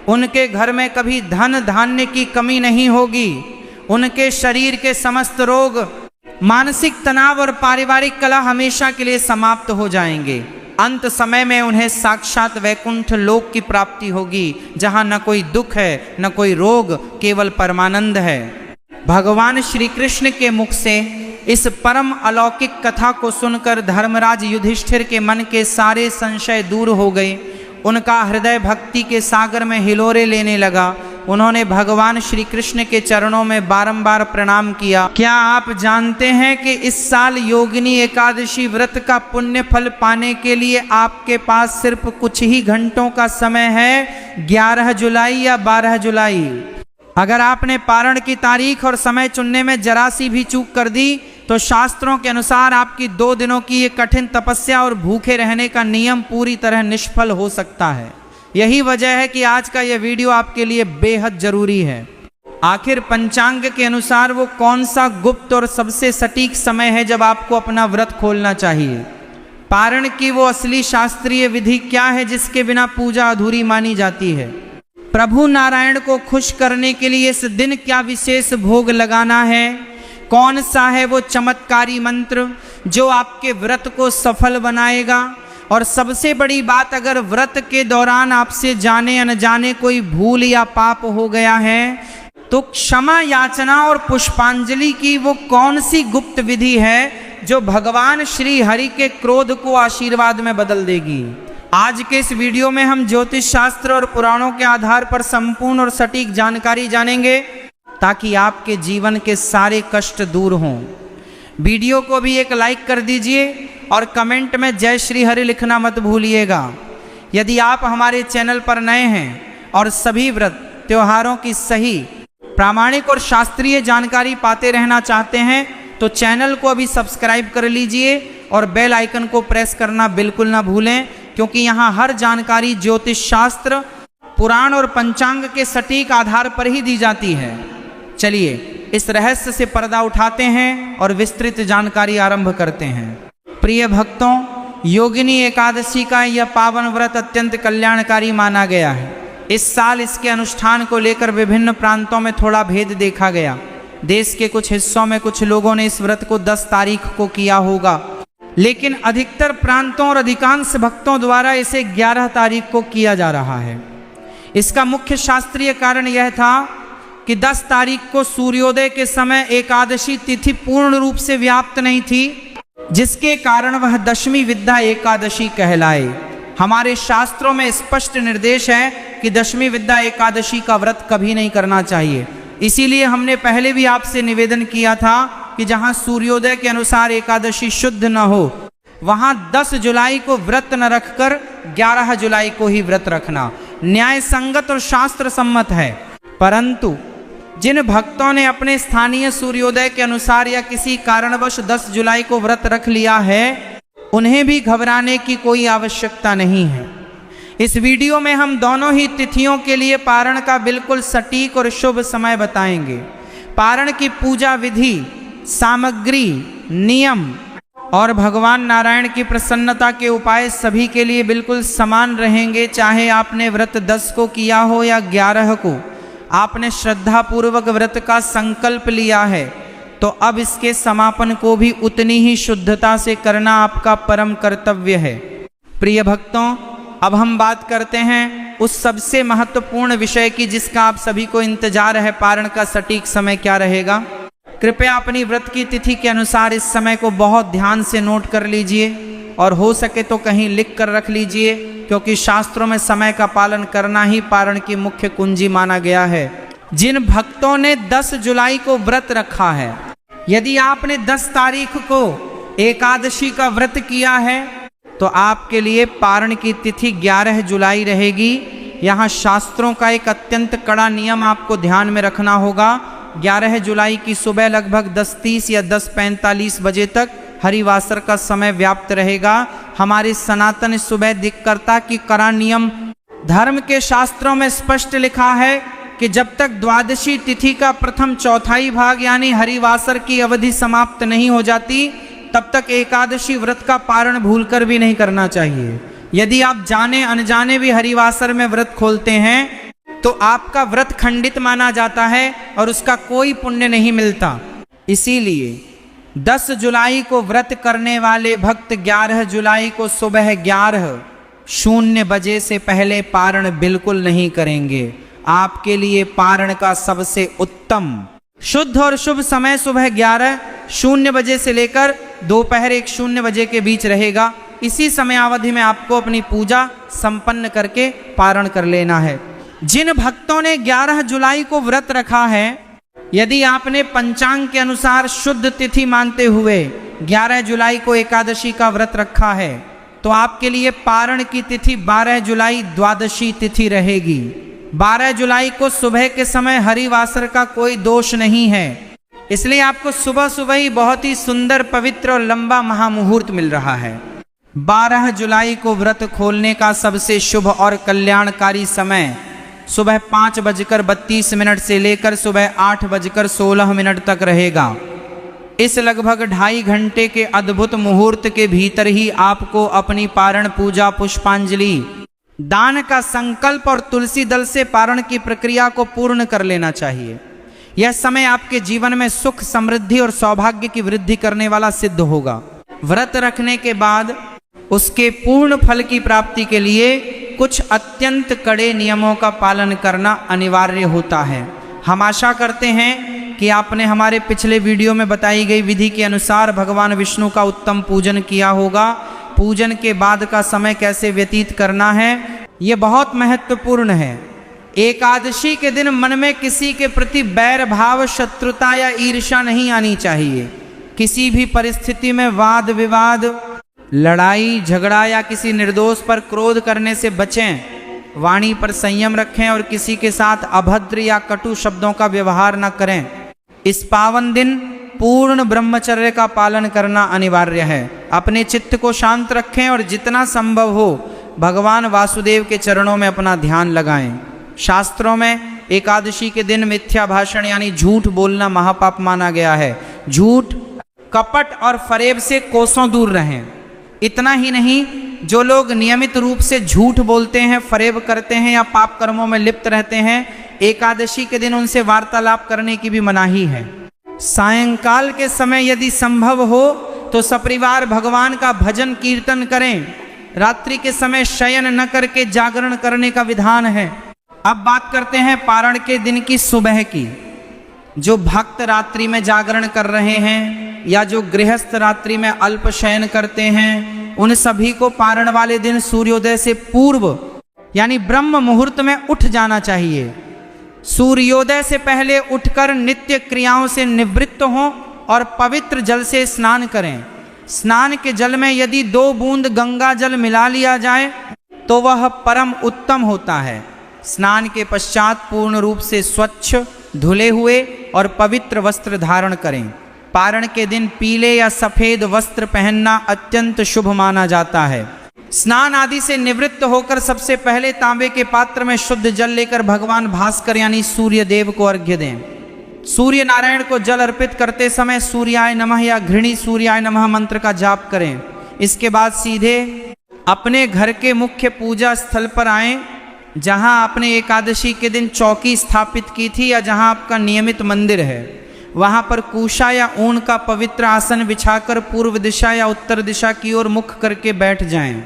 उनके घर में कभी धन धान्य की कमी नहीं होगी। उनके शरीर के समस्त रोग, मानसिक तनाव और पारिवारिक कलह हमेशा के लिए समाप्त हो जाएंगे। अंत समय में उन्हें साक्षात वैकुंठ लोक की प्राप्ति होगी, जहां न कोई दुख है न कोई रोग, केवल परमानंद है। भगवान श्री कृष्ण के मुख से इस परम अलौकिक कथा को सुनकर धर्मराज युधिष्ठिर के मन के सारे संशय दूर हो गए। उनका हृदय भक्ति के सागर में हिलोरे लेने लगा। उन्होंने भगवान श्री कृष्ण के चरणों में बारंबार प्रणाम किया। क्या आप जानते हैं कि इस साल योगिनी एकादशी व्रत का पुण्य फल पाने के लिए आपके पास सिर्फ कुछ ही घंटों का समय है, 11 जुलाई या 12 जुलाई। अगर आपने पारण की तारीख और समय चुनने में जरा सी भी चूक कर दी तो शास्त्रों के अनुसार आपकी 2 दिनों की ये कठिन तपस्या और भूखे रहने का नियम पूरी तरह निष्फल हो सकता है। यही वजह है कि आज का यह वीडियो आपके लिए बेहद जरूरी है। आखिर पंचांग के अनुसार वो कौन सा गुप्त और सबसे सटीक समय है जब आपको अपना व्रत खोलना चाहिए? पारण की वो असली शास्त्रीय विधि क्या है जिसके बिना पूजा अधूरी मानी जाती है? प्रभु नारायण को खुश करने के लिए इस दिन क्या विशेष भोग लगाना है? कौन सा है वो चमत्कारी मंत्र जो आपके व्रत को सफल बनाएगा? और सबसे बड़ी बात, अगर व्रत के दौरान आपसे जाने अनजाने कोई भूल या पाप हो गया है तो क्षमा याचना और पुष्पांजलि की वो कौन सी गुप्त विधि है जो भगवान श्री हरि के क्रोध को आशीर्वाद में बदल देगी? आज के इस वीडियो में हम ज्योतिष शास्त्र और पुराणों के आधार पर संपूर्ण और सटीक जानकारी जानेंगे ताकि आपके जीवन के सारे कष्ट दूर हों। वीडियो को भी एक लाइक कर दीजिए और कमेंट में जय श्री हरि लिखना मत भूलिएगा। यदि आप हमारे चैनल पर नए हैं और सभी व्रत त्योहारों की सही, प्रामाणिक और शास्त्रीय जानकारी पाते रहना चाहते हैं तो चैनल को अभी सब्सक्राइब कर लीजिए और बेल आइकन को प्रेस करना बिल्कुल ना भूलें, क्योंकि यहाँ हर जानकारी ज्योतिष शास्त्र, पुराण और पंचांग के सटीक आधार पर ही दी जाती है। चलिए इस रहस्य से पर्दा उठाते हैं और विस्तृत जानकारी आरंभ करते हैं। प्रिय भक्तों, योगिनी एकादशी का यह पावन व्रत अत्यंत कल्याणकारी माना गया है। इस साल इसके अनुष्ठान को लेकर विभिन्न प्रांतों में थोड़ा भेद देखा गया। देश के कुछ हिस्सों में कुछ लोगों ने इस व्रत को 10 तारीख को किया होगा, लेकिन अधिकतर प्रांतों और अधिकांश भक्तों द्वारा इसे 11 तारीख को किया जा रहा है। इसका मुख्य शास्त्रीय कारण यह था कि 10 तारीख को सूर्योदय के समय एकादशी तिथि पूर्ण रूप से व्याप्त नहीं थी, जिसके कारण वह दशमी विद्या एकादशी कहलाए। हमारे शास्त्रों में स्पष्ट निर्देश है कि दशमी विद्या एकादशी का व्रत कभी नहीं करना चाहिए। इसीलिए हमने पहले भी आपसे निवेदन किया था कि जहां सूर्योदय के अनुसार एकादशी शुद्ध न हो, वहां 10 जुलाई को व्रत न रखकर 11 जुलाई को ही व्रत रखना न्याय संगत और शास्त्र सम्मत है। परंतु जिन भक्तों ने अपने स्थानीय सूर्योदय के अनुसार या किसी कारणवश 10 जुलाई को व्रत रख लिया है, उन्हें भी घबराने की कोई आवश्यकता नहीं है। इस वीडियो में हम दोनों ही तिथियों के लिए पारण का बिल्कुल सटीक और शुभ समय बताएंगे। पारण की पूजा विधि, सामग्री, नियम और भगवान नारायण की प्रसन्नता के उपाय सभी के लिए बिल्कुल समान रहेंगे। चाहे आपने व्रत 10 को किया हो या 11 को, आपने श्रद्धापूर्वक व्रत का संकल्प लिया है तो अब इसके समापन को भी उतनी ही शुद्धता से करना आपका परम कर्तव्य है। प्रिय भक्तों, अब हम बात करते हैं उस सबसे महत्वपूर्ण विषय की जिसका आप सभी को इंतजार है। पारण का सटीक समय क्या रहेगा? कृपया अपनी व्रत की तिथि के अनुसार इस समय को बहुत ध्यान से नोट कर लीजिए और हो सके तो कहीं लिख कर रख लीजिए, क्योंकि शास्त्रों में समय का पालन करना ही पारण की मुख्य कुंजी माना गया है। जिन भक्तों ने 10 जुलाई को व्रत रखा है, यदि आपने 10 तारीख को एकादशी का व्रत किया है तो आपके लिए पारण की तिथि 11 जुलाई रहेगी। यहाँ शास्त्रों का एक अत्यंत कड़ा नियम आपको ध्यान में रखना होगा। 11 जुलाई की सुबह लगभग 10:30 या 10:45 बजे तक हरिवासर का समय व्याप्त रहेगा। हमारी सनातन सुबह दिक्कर्ता की कड़ा नियम, धर्म के शास्त्रों में स्पष्ट लिखा है कि जब तक द्वादशी तिथि का प्रथम चौथाई भाग यानी हरिवासर की अवधि समाप्त नहीं हो जाती, तब तक एकादशी व्रत का पारण भूलकर भी नहीं करना चाहिए। यदि आप जाने अनजाने भी हरिवासर में व्रत खोलते हैं तो आपका व्रत खंडित माना जाता है और उसका कोई पुण्य नहीं मिलता। इसीलिए 10 जुलाई को व्रत करने वाले भक्त 11 जुलाई को सुबह 11:00 बजे से पहले पारण बिल्कुल नहीं करेंगे। आपके लिए पारण का सबसे उत्तम, शुद्ध और शुभ समय सुबह 11:00 बजे से लेकर दोपहर 1:00 बजे के बीच रहेगा। इसी समय अवधि में आपको अपनी पूजा संपन्न करके पारण कर लेना है। जिन भक्तों ने 11 जुलाई को व्रत रखा है, यदि आपने पंचांग के अनुसार शुद्ध तिथि मानते हुए 11 जुलाई को एकादशी का व्रत रखा है, तो आपके लिए पारण की तिथि 12 जुलाई द्वादशी तिथि रहेगी। 12 जुलाई को सुबह के समय हरिवासर का कोई दोष नहीं है, इसलिए आपको सुबह सुबह ही बहुत ही सुंदर, पवित्र और लंबा महामुहूर्त मिल रहा है। 12 जुलाई को व्रत खोलने का सबसे शुभ और कल्याणकारी समय सुबह 5:32 से लेकर सुबह 8:16 तक रहेगा। इस लगभग 2.5 घंटे के अद्भुत मुहूर्त के भीतर ही आपको अपनी पारण पूजा, पुष्पांजलि, दान का संकल्प और तुलसी दल से पारण की प्रक्रिया को पूर्ण कर लेना चाहिए। यह समय आपके जीवन में सुख, समृद्धि और सौभाग्य की वृद्धि करने वाला सिद्ध होगा। व्रत रखने के बाद उसके पूर्ण फल की प्राप्ति के लिए कुछ अत्यंत कड़े नियमों का पालन करना अनिवार्य होता है। हम आशा करते हैं कि आपने हमारे पिछले वीडियो में बताई गई विधि के अनुसार भगवान विष्णु का उत्तम पूजन किया होगा। पूजन के बाद का समय कैसे व्यतीत करना है, ये बहुत महत्वपूर्ण है। एकादशी के दिन मन में किसी के प्रति बैर भाव, शत्रुता या ईर्ष्या नहीं आनी चाहिए। किसी भी परिस्थिति में वाद विवाद, लड़ाई झगड़ा या किसी निर्दोष पर क्रोध करने से बचें। वाणी पर संयम रखें और किसी के साथ अभद्र या कटु शब्दों का व्यवहार न करें। इस पावन दिन पूर्ण ब्रह्मचर्य का पालन करना अनिवार्य है। अपने चित्त को शांत रखें और जितना संभव हो भगवान वासुदेव के चरणों में अपना ध्यान लगाएं। शास्त्रों में एकादशी के दिन मिथ्या भाषण यानी झूठ बोलना महापाप माना गया है। झूठ, कपट और फरेब से कोसों दूर रहें। इतना ही नहीं, जो लोग नियमित रूप से झूठ बोलते हैं, फरेब करते हैं या पाप कर्मों में लिप्त रहते हैं, एकादशी के दिन उनसे वार्तालाप करने की भी मनाही है। सायंकाल के समय यदि संभव हो तो सपरिवार भगवान का भजन कीर्तन करें। रात्रि के समय शयन न करके जागरण करने का विधान है। अब बात करते हैं पारण के दिन की सुबह की। जो भक्त रात्रि में जागरण कर रहे हैं या जो गृहस्थ रात्रि में अल्प शयन करते हैं, उन सभी को पारण वाले दिन सूर्योदय से पूर्व यानी ब्रह्म मुहूर्त में उठ जाना चाहिए। सूर्योदय से पहले उठकर नित्य क्रियाओं से निवृत्त हों और पवित्र जल से स्नान करें। स्नान के जल में यदि 2 बूंद गंगा जल मिला लिया जाए तो वह परम उत्तम होता है। स्नान के पश्चात पूर्ण रूप से स्वच्छ, धुले हुए और पवित्र वस्त्र धारण करें। पारण के दिन पीले या सफेद वस्त्र पहनना अत्यंत शुभ माना जाता है। स्नान आदि से निवृत्त होकर सबसे पहले तांबे के पात्र में शुद्ध जल लेकर भगवान भास्कर यानी सूर्य देव को अर्घ्य दें। सूर्य नारायण को जल अर्पित करते समय सूर्याय नमः या घृणी सूर्याय नमः मंत्र का जाप करें। इसके बाद सीधे अपने घर के मुख्य पूजा स्थल पर आएं, जहां आपने एकादशी के दिन चौकी स्थापित की थी या जहां आपका नियमित मंदिर है। वहां पर कुशा या ऊन का पवित्र आसन बिछाकर पूर्व दिशा या उत्तर दिशा की ओर मुख करके बैठ जाएं।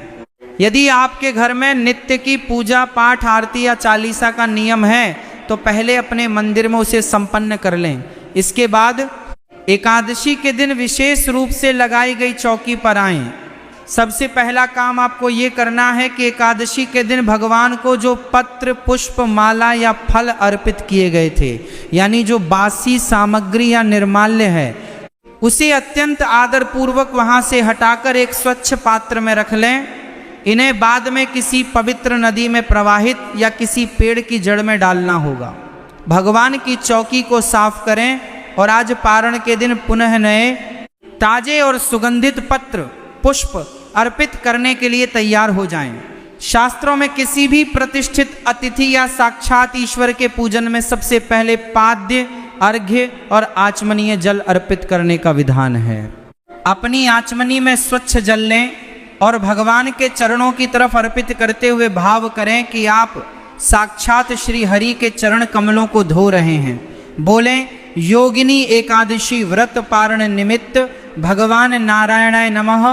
यदि आपके घर में नित्य की पूजा पाठ आरती या चालीसा का नियम है तो पहले अपने मंदिर में उसे संपन्न कर लें। इसके बाद एकादशी के दिन विशेष रूप से लगाई गई चौकी पर आएं। सबसे पहला काम आपको ये करना है कि एकादशी के दिन भगवान को जो पत्र, पुष्प, माला या फल अर्पित किए गए थे, यानी जो बासी सामग्री या निर्माल्य है, उसे अत्यंत आदर पूर्वक वहां से हटाकर एक स्वच्छ पात्र में रख लें। इन्हें बाद में किसी पवित्र नदी में प्रवाहित या किसी पेड़ की जड़ में डालना होगा। भगवान की चौकी को साफ करें और आज पारण के दिन पुनः नए, ताजे और सुगंधित पत्र, पुष्प अर्पित करने के लिए तैयार हो जाएं। शास्त्रों में किसी भी प्रतिष्ठित अतिथि या साक्षात ईश्वर के पूजन में सबसे पहले पाद्य, अर्घ्य और आचमनीय जल अर्पित करने का विधान है। अपनी आचमनी में स्वच्छ जल लें और भगवान के चरणों की तरफ अर्पित करते हुए भाव करें कि आप साक्षात श्री हरि के चरण कमलों को धो रहे हैं। बोलें, योगिनी एकादशी व्रत पारण निमित्त भगवान नारायणाय नमः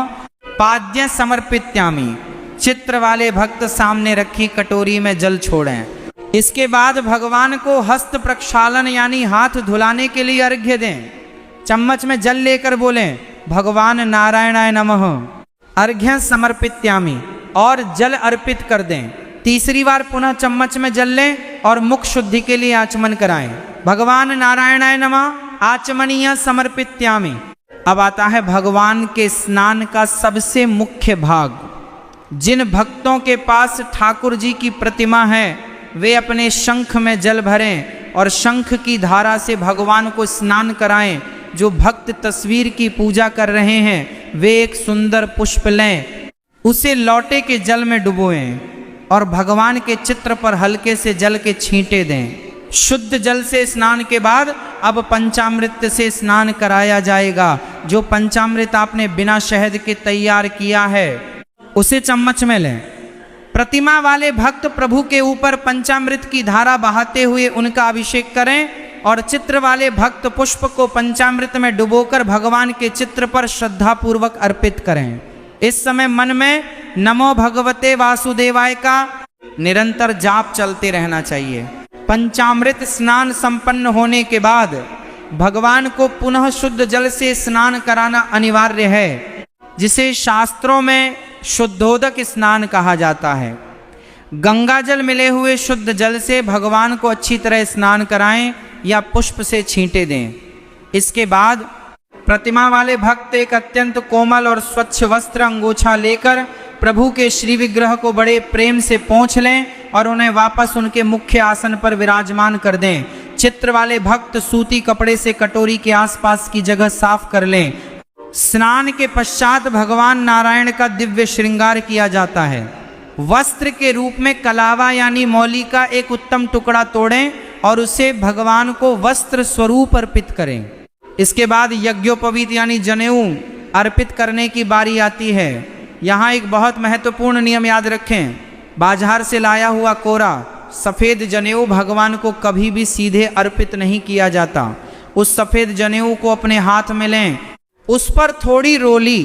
पाद्य समर्पित्यामि। चित्र वाले भक्त सामने रखी कटोरी में जल छोड़ें। इसके बाद भगवान को हस्त प्रक्षालन यानी हाथ धुलाने के लिए अर्घ्य दें। चम्मच में जल लेकर बोलें, भगवान नारायणाय नमः अर्घ्य समर्पित्यामि और जल अर्पित कर दें। तीसरी बार पुनः चम्मच में जल लें और मुख शुद्धि के लिए आचमन कराएं। भगवान नारायणाय नमः आचमनीय समर्पित्यामि। अब आता है भगवान के स्नान का सबसे मुख्य भाग। जिन भक्तों के पास ठाकुर जी की प्रतिमा है वे अपने शंख में जल भरें और शंख की धारा से भगवान को स्नान कराएं। जो भक्त तस्वीर की पूजा कर रहे हैं वे एक सुंदर पुष्प लें, उसे लौटे के जल में डुबोएं और भगवान के चित्र पर हल्के से जल के छींटे दें। शुद्ध जल से स्नान के बाद अब पंचामृत से स्नान कराया जाएगा। जो पंचामृत आपने बिना शहद के तैयार किया है उसे चम्मच में लें। प्रतिमा वाले भक्त प्रभु के ऊपर पंचामृत की धारा बहाते हुए उनका अभिषेक करें और चित्र वाले भक्त पुष्प को पंचामृत में डुबोकर भगवान के चित्र पर श्रद्धापूर्वक अर्पित करें। इस समय मन में नमो भगवते वासुदेवाय का निरंतर जाप चलते रहना चाहिए। पंचामृत स्नान संपन्न होने के बाद भगवान को पुनः शुद्ध जल से स्नान कराना अनिवार्य है, जिसे शास्त्रों में शुद्धोदक स्नान कहा जाता है। गंगा जल मिले हुए शुद्ध जल से भगवान को अच्छी तरह स्नान कराएं या पुष्प से छींटे दें। इसके बाद प्रतिमा वाले भक्त एक अत्यंत कोमल और स्वच्छ वस्त्र अंगोछा लेकर प्रभु के श्री विग्रह को बड़े प्रेम से पोंछ लें और उन्हें वापस उनके मुख्य आसन पर विराजमान कर दें। चित्र वाले भक्त सूती कपड़े से कटोरी के आसपास की जगह साफ कर लें। स्नान के पश्चात भगवान नारायण का दिव्य श्रृंगार किया जाता है। वस्त्र के रूप में कलावा यानी मौली का एक उत्तम टुकड़ा तोड़ें और उसे भगवान को वस्त्र स्वरूप अर्पित करें। इसके बाद यज्ञोपवीत यानी जनेऊ अर्पित करने की बारी आती है। यहाँ एक बहुत महत्वपूर्ण नियम याद रखें। बाजार से लाया हुआ कोरा सफ़ेद जनेऊ भगवान को कभी भी सीधे अर्पित नहीं किया जाता। उस सफ़ेद जनेऊ को अपने हाथ में लें, उस पर थोड़ी रोली,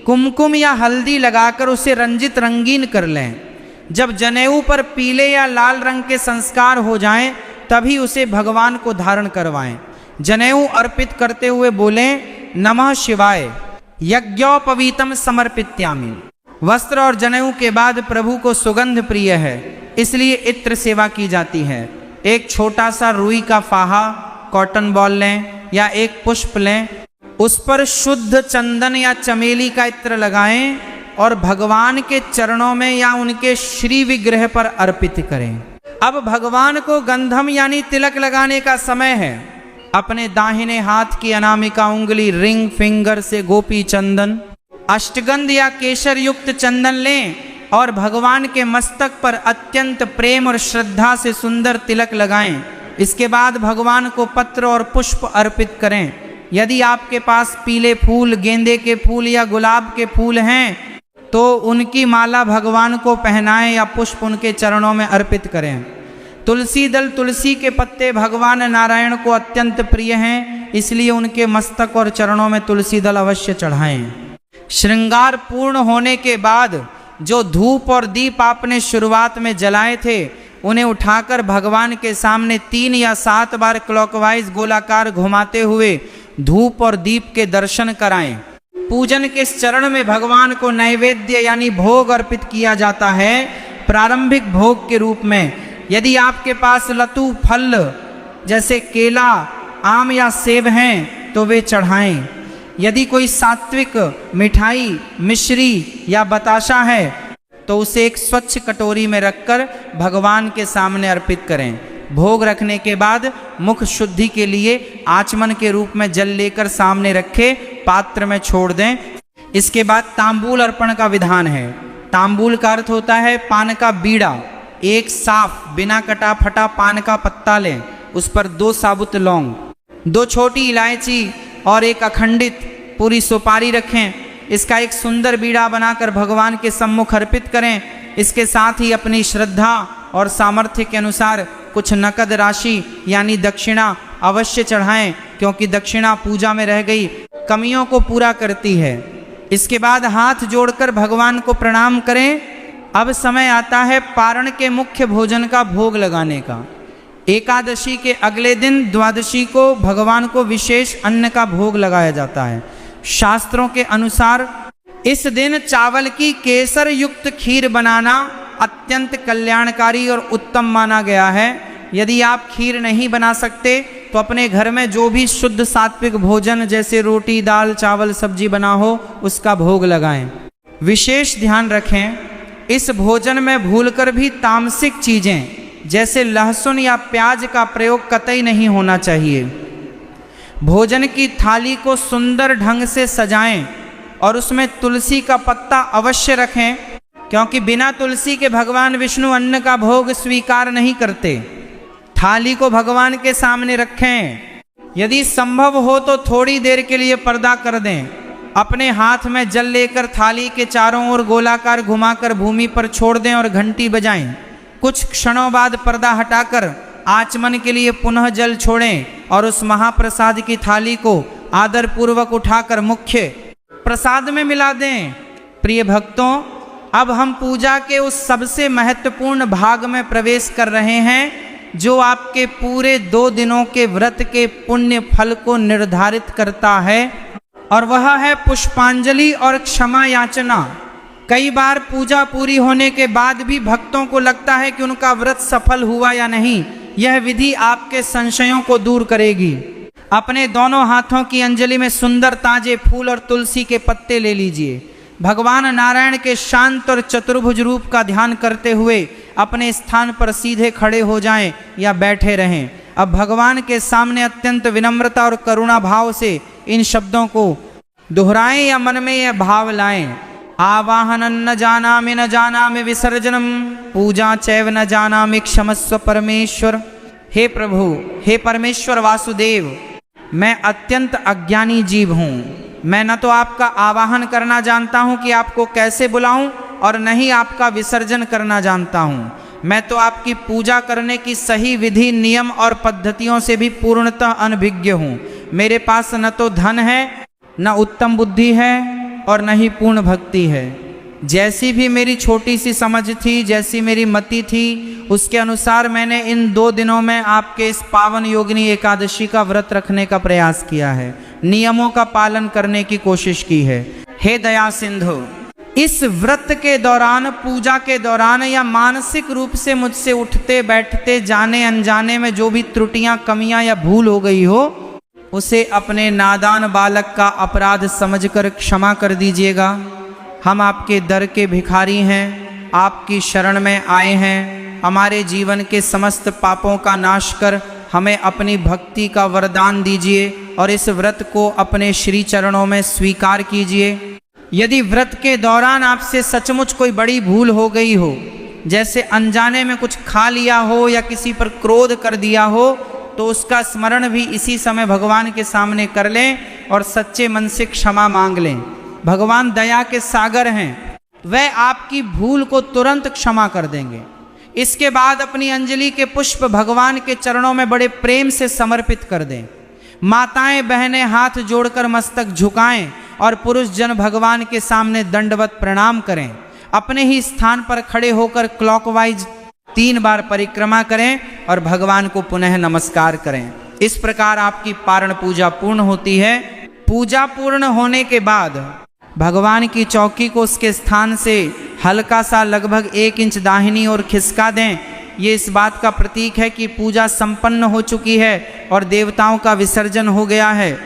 कुमकुम या हल्दी लगाकर उसे रंजित रंगीन कर लें। जब जनेऊ पर पीले या लाल रंग के संस्कार हो जाएं, तभी उसे भगवान को धारण करवाएं। जनेऊ अर्पित करते हुए बोलें नमः शिवाय, यज्ञोपवीतम समर्पित्यामि। वस्त्र और जनेऊ के बाद प्रभु को सुगंध प्रिय है, इसलिए इत्र सेवा की जाती है। एक छोटा सा रुई का फाहा, कॉटन बॉल लें या एक पुष्प लें, उस पर शुद्ध चंदन या चमेली का इत्र लगाएं और भगवान के चरणों में या उनके श्री विग्रह पर अर्पित करें। अब भगवान को गंधम यानी तिलक लगाने का समय है। अपने दाहिने हाथ की अनामिका उंगली रिंग फिंगर से गोपी चंदन, अष्टगंध या केसर युक्त चंदन लें और भगवान के मस्तक पर अत्यंत प्रेम और श्रद्धा से सुंदर तिलक लगाएं। इसके बाद भगवान को पत्र और पुष्प अर्पित करें। यदि आपके पास पीले फूल, गेंदे के फूल या गुलाब के फूल हैं तो उनकी माला भगवान को पहनाएं या पुष्प उनके चरणों में अर्पित करें। तुलसी दल, तुलसी के पत्ते भगवान नारायण को अत्यंत प्रिय हैं, इसलिए उनके मस्तक और चरणों में तुलसी दल अवश्य चढ़ाएं। श्रृंगार पूर्ण होने के बाद जो धूप और दीप आपने शुरुआत में जलाए थे, उन्हें उठाकर भगवान के सामने 3 या 7 बार क्लॉकवाइज गोलाकार घुमाते हुए धूप और दीप के दर्शन कराएं। पूजन के इस चरण में भगवान को नैवेद्य यानी भोग अर्पित किया जाता है, प्रारंभिक भोग के रूप में। यदि आपके पास लतू फल जैसे केला, आम या सेब हैं तो वे चढ़ाएं। यदि कोई सात्विक मिठाई, मिश्री या बताशा है तो उसे एक स्वच्छ कटोरी में रखकर भगवान के सामने अर्पित करें। भोग रखने के बाद मुख शुद्धि के लिए आचमन के रूप में जल लेकर सामने रखे पात्र में छोड़ दें। इसके बाद तांबूल अर्पण का विधान है। तांबूल का अर्थ होता है पान का बीड़ा। एक साफ बिना कटा फटा पान का पत्ता लें, उस पर 2 साबुत लौंग, 2 छोटी इलायची और एक अखंडित पूरी सुपारी रखें। इसका एक सुंदर बीड़ा बनाकर भगवान के सम्मुख अर्पित करें। इसके साथ ही अपनी श्रद्धा और सामर्थ्य के अनुसार कुछ नकद राशि यानी दक्षिणा अवश्य चढ़ाएं, क्योंकि दक्षिणा पूजा में रह गई कमियों को पूरा करती है। इसके बाद हाथ जोड़कर भगवान को प्रणाम करें। अब समय आता है पारण के मुख्य भोजन का भोग लगाने का। एकादशी के अगले दिन द्वादशी को भगवान को विशेष अन्न का भोग लगाया जाता है। शास्त्रों के अनुसार इस दिन चावल की केसर युक्त खीर बनाना अत्यंत कल्याणकारी और उत्तम माना गया है। यदि आप खीर नहीं बना सकते तो अपने घर में जो भी शुद्ध सात्विक भोजन जैसे रोटी, दाल, चावल, सब्जी बना हो उसका भोग लगाएं। विशेष ध्यान रखें, इस भोजन में भूलकर भी तामसिक चीजें जैसे लहसुन या प्याज का प्रयोग कतई नहीं होना चाहिए। भोजन की थाली को सुंदर ढंग से सजाएं और उसमें तुलसी का पत्ता अवश्य रखें, क्योंकि बिना तुलसी के भगवान विष्णु अन्न का भोग स्वीकार नहीं करते। थाली को भगवान के सामने रखें। यदि संभव हो तो थोड़ी देर के लिए पर्दा कर दें। अपने हाथ में जल लेकर थाली के चारों ओर गोलाकार घुमाकर भूमि पर छोड़ दें और घंटी बजाएं। कुछ क्षणों बाद पर्दा हटाकर आचमन के लिए पुनः जल छोड़ें और उस महाप्रसाद की थाली को आदर पूर्वक उठाकर मुख्य प्रसाद में मिला दें। प्रिय भक्तों, अब हम पूजा के उस सबसे महत्वपूर्ण भाग में प्रवेश कर रहे हैं जो आपके पूरे 2 दिनों के व्रत के पुण्य फल को निर्धारित करता है, और वह है पुष्पांजलि और क्षमा याचना। कई बार पूजा पूरी होने के बाद भी भक्तों को लगता है कि उनका व्रत सफल हुआ या नहीं। यह विधि आपके संशयों को दूर करेगी। अपने दोनों हाथों की अंजलि में सुंदर ताजे फूल और तुलसी के पत्ते ले लीजिए। भगवान नारायण के शांत और चतुर्भुज रूप का ध्यान करते हुए अपने स्थान पर सीधे खड़े हो जाएं या बैठे रहें। अब भगवान के सामने अत्यंत विनम्रता और करुणा भाव से इन शब्दों को दोहराएं या मन में यह भाव लाएं। आवाहनं न जानामि विसर्जनम, पूजा चैव न जानामि क्षमस्व परमेश्वर। हे प्रभु, हे परमेश्वर वासुदेव, मैं अत्यंत अज्ञानी जीव हूँ। मैं न तो आपका आवाहन करना जानता हूँ कि आपको कैसे बुलाऊं, और न ही आपका विसर्जन करना जानता हूँ। मैं तो आपकी पूजा करने की सही विधि, नियम और पद्धतियों से भी पूर्णतः अनभिज्ञ हूँ। मेरे पास न तो धन है, न उत्तम बुद्धि है, और न ही पूर्ण भक्ति है। जैसी भी मेरी छोटी सी समझ थी, जैसी मेरी मति थी, उसके अनुसार मैंने इन 2 दिनों में आपके इस पावन योगिनी एकादशी का व्रत रखने का प्रयास किया है, नियमों का पालन करने की कोशिश की है। हे दया सिंधु, इस व्रत के दौरान, पूजा के दौरान या मानसिक रूप से मुझसे उठते बैठते जाने अनजाने में जो भी त्रुटियां, कमियां या भूल हो गई हो, उसे अपने नादान बालक का अपराध समझकर क्षमा कर दीजिएगा। हम आपके दर के भिखारी हैं, आपकी शरण में आए हैं। हमारे जीवन के समस्त पापों का नाश कर हमें अपनी भक्ति का वरदान दीजिए और इस व्रत को अपने श्री चरणों में स्वीकार कीजिए। यदि व्रत के दौरान आपसे सचमुच कोई बड़ी भूल हो गई हो, जैसे अनजाने में कुछ खा लिया हो या किसी पर क्रोध कर दिया हो, तो उसका स्मरण भी इसी समय भगवान के सामने कर लें और सच्चे मन से क्षमा मांग लें। भगवान दया के सागर हैं, वह आपकी भूल को तुरंत क्षमा कर देंगे। इसके बाद अपनी अंजलि के पुष्प भगवान के चरणों में बड़े प्रेम से समर्पित कर दें। माताएं बहनें हाथ जोड़कर मस्तक झुकाएं और पुरुष जन भगवान के सामने दंडवत प्रणाम करें। अपने ही स्थान पर खड़े होकर क्लॉकवाइज 3 बार परिक्रमा करें और भगवान को पुनः नमस्कार करें। इस प्रकार आपकी पारण पूजा पूर्ण होती है। पूजा पूर्ण होने के बाद भगवान की चौकी को उसके स्थान से हल्का सा लगभग 1 इंच दाहिनी ओर खिसका दें। ये इस बात का प्रतीक है कि पूजा संपन्न हो चुकी है और देवताओं का विसर्जन हो गया है।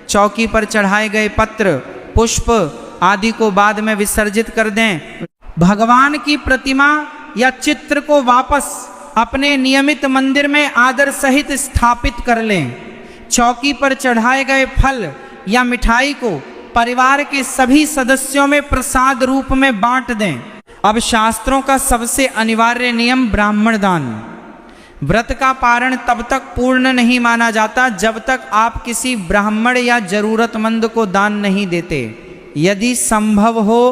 चौकी पर चढ़ाए गए पत्र, पुष्प आदि को बाद में विसर्जित कर दें। भगवान की प्रतिमा या चित्र को वापस अपने नियमित मंदिर में आदर सहित स्थापित कर लें। चौकी पर चढ़ाए गए फल या मिठाई को परिवार के सभी सदस्यों में प्रसाद रूप में बांट दें। अब शास्त्रों का सबसे अनिवार्य नियम ब्राह्मण दान। व्रत का पारण तब तक पूर्ण नहीं माना जाता जब तक आप किसी ब्राह्मण या जरूरतमंद को दान नहीं देते। यदि संभव हो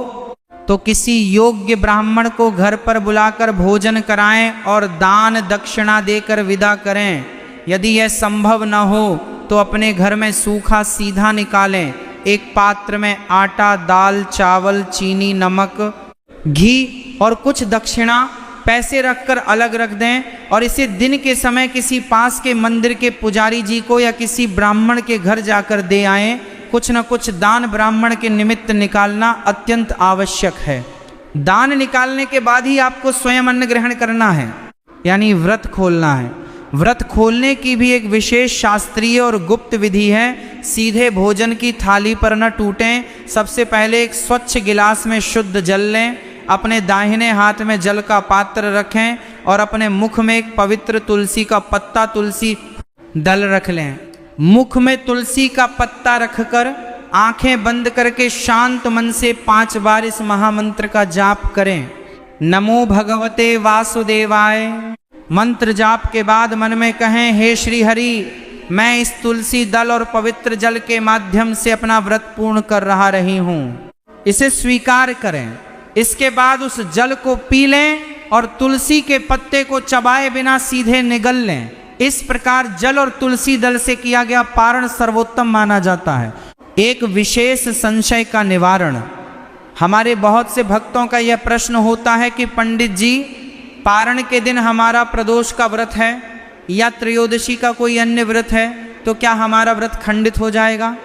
तो किसी योग्य ब्राह्मण को घर पर बुलाकर भोजन कराएं और दान दक्षिणा देकर विदा करें। यदि यह संभव न हो तो अपने घर में सूखा सीधा निकालें। एक पात्र में आटा, दाल, चावल, चीनी, नमक, घी और कुछ दक्षिणा पैसे रखकर अलग रख दें और इसे दिन के समय किसी पास के मंदिर के पुजारी जी को या किसी ब्राह्मण के घर जाकर दे आएं। कुछ न कुछ दान ब्राह्मण के निमित्त निकालना अत्यंत आवश्यक है। दान निकालने के बाद ही आपको स्वयं अन्न ग्रहण करना है, यानी व्रत खोलना है। व्रत खोलने की भी एक विशेष शास्त्रीय और गुप्त विधि है। सीधे भोजन की थाली पर न टूटें। सबसे पहले एक स्वच्छ गिलास में शुद्ध जल लें। अपने दाहिने हाथ में जल का पात्र रखें और अपने मुख में एक पवित्र तुलसी का पत्ता, तुलसी दल रख लें। मुख में तुलसी का पत्ता रखकर आंखें बंद करके शांत मन से 5 बार इस महामंत्र का जाप करें। नमो भगवते वासुदेवाय। मंत्र जाप के बाद मन में कहें, हे श्री हरि, मैं इस तुलसी दल और पवित्र जल के माध्यम से अपना व्रत पूर्ण कर रही हूँ। इसे स्वीकार करें। इसके बाद उस जल को पी लें और तुलसी के पत्ते को चबाए बिना सीधे निगल लें। इस प्रकार जल और तुलसी दल से किया गया पारण सर्वोत्तम माना जाता है। एक विशेष संशय का निवारण। हमारे बहुत से भक्तों का यह प्रश्न होता है कि पंडित जी, पारण के दिन हमारा प्रदोष का व्रत है या त्रयोदशी का कोई अन्य व्रत है, तो क्या हमारा व्रत खंडित हो जाएगा?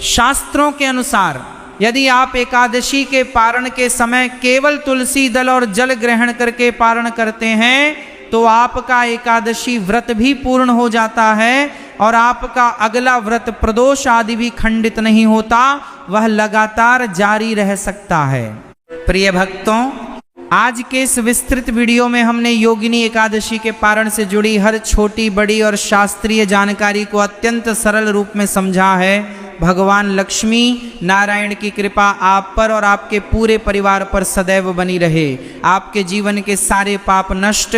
शास्त्रों के अनुसार यदि आप एकादशी के पारण के समय केवल तुलसी दल और जल ग्रहण करके पारण करते हैं तो आपका एकादशी व्रत भी पूर्ण हो जाता है और आपका अगला व्रत प्रदोष आदि भी खंडित नहीं होता, वह लगातार जारी रह सकता है। प्रिय भक्तों, आज के इस विस्तृत वीडियो में हमने योगिनी एकादशी के पारण से जुड़ी हर छोटी बड़ी और शास्त्रीय जानकारी को अत्यंत सरल रूप में समझा है। भगवान लक्ष्मी नारायण की कृपा आप पर और आपके पूरे परिवार पर सदैव बनी रहे। आपके जीवन के सारे पाप नष्ट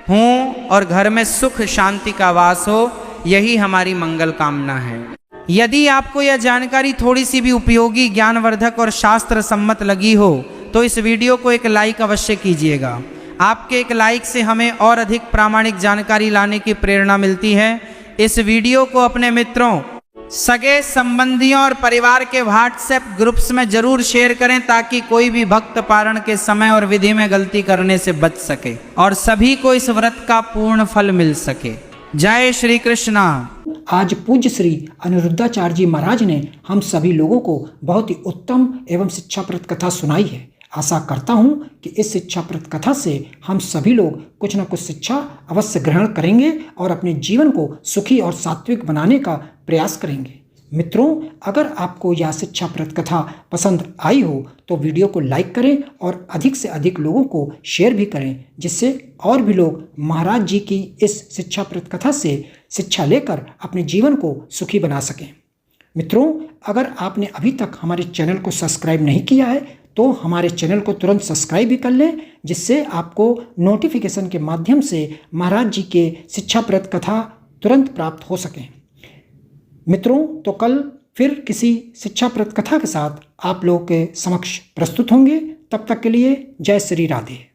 हों और घर में सुख शांति का वास हो, यही हमारी मंगल कामना है। यदि आपको यह जानकारी थोड़ी सी भी उपयोगी, ज्ञानवर्धक और शास्त्र सम्मत लगी हो तो इस वीडियो को एक लाइक अवश्य कीजिएगा। आपके एक लाइक से हमें और अधिक प्रामाणिक जानकारी लाने की प्रेरणा मिलती है। इस वीडियो को अपने मित्रों सगे संबंधियों और परिवार के व्हाट्सएप ग्रुप्स में जरूर शेयर करें ताकि कोई भी भक्त पारण के समय और विधि में गलती करने से बच सके और सभी को इस व्रत का पूर्ण फल मिल सके। जय श्री कृष्णा। आज पूज्य श्री अनिरुद्धाचार्य जी महाराज ने हम सभी लोगों को बहुत ही उत्तम एवं शिक्षाप्रद कथा सुनाई है। आशा करता हूं कि इस शिक्षाप्रद कथा से हम सभी लोग कुछ न कुछ शिक्षा अवश्य ग्रहण करेंगे और अपने जीवन को सुखी और सात्विक बनाने का प्रयास करेंगे। मित्रों, अगर आपको यह शिक्षाप्रद कथा पसंद आई हो तो वीडियो को लाइक करें और अधिक से अधिक लोगों को शेयर भी करें, जिससे और भी लोग महाराज जी की इस शिक्षाप्रद कथा से शिक्षा लेकर अपने जीवन को सुखी बना सकें। मित्रों, अगर आपने अभी तक हमारे चैनल को सब्सक्राइब नहीं किया है तो हमारे चैनल को तुरंत सब्सक्राइब भी कर लें, जिससे आपको नोटिफिकेशन के माध्यम से महाराज जी के शिक्षाप्रद कथा तुरंत प्राप्त हो सकें। मित्रों, तो कल फिर किसी शिक्षाप्रद कथा के साथ आप लोगों के समक्ष प्रस्तुत होंगे। तब तक के लिए जय श्री राधे।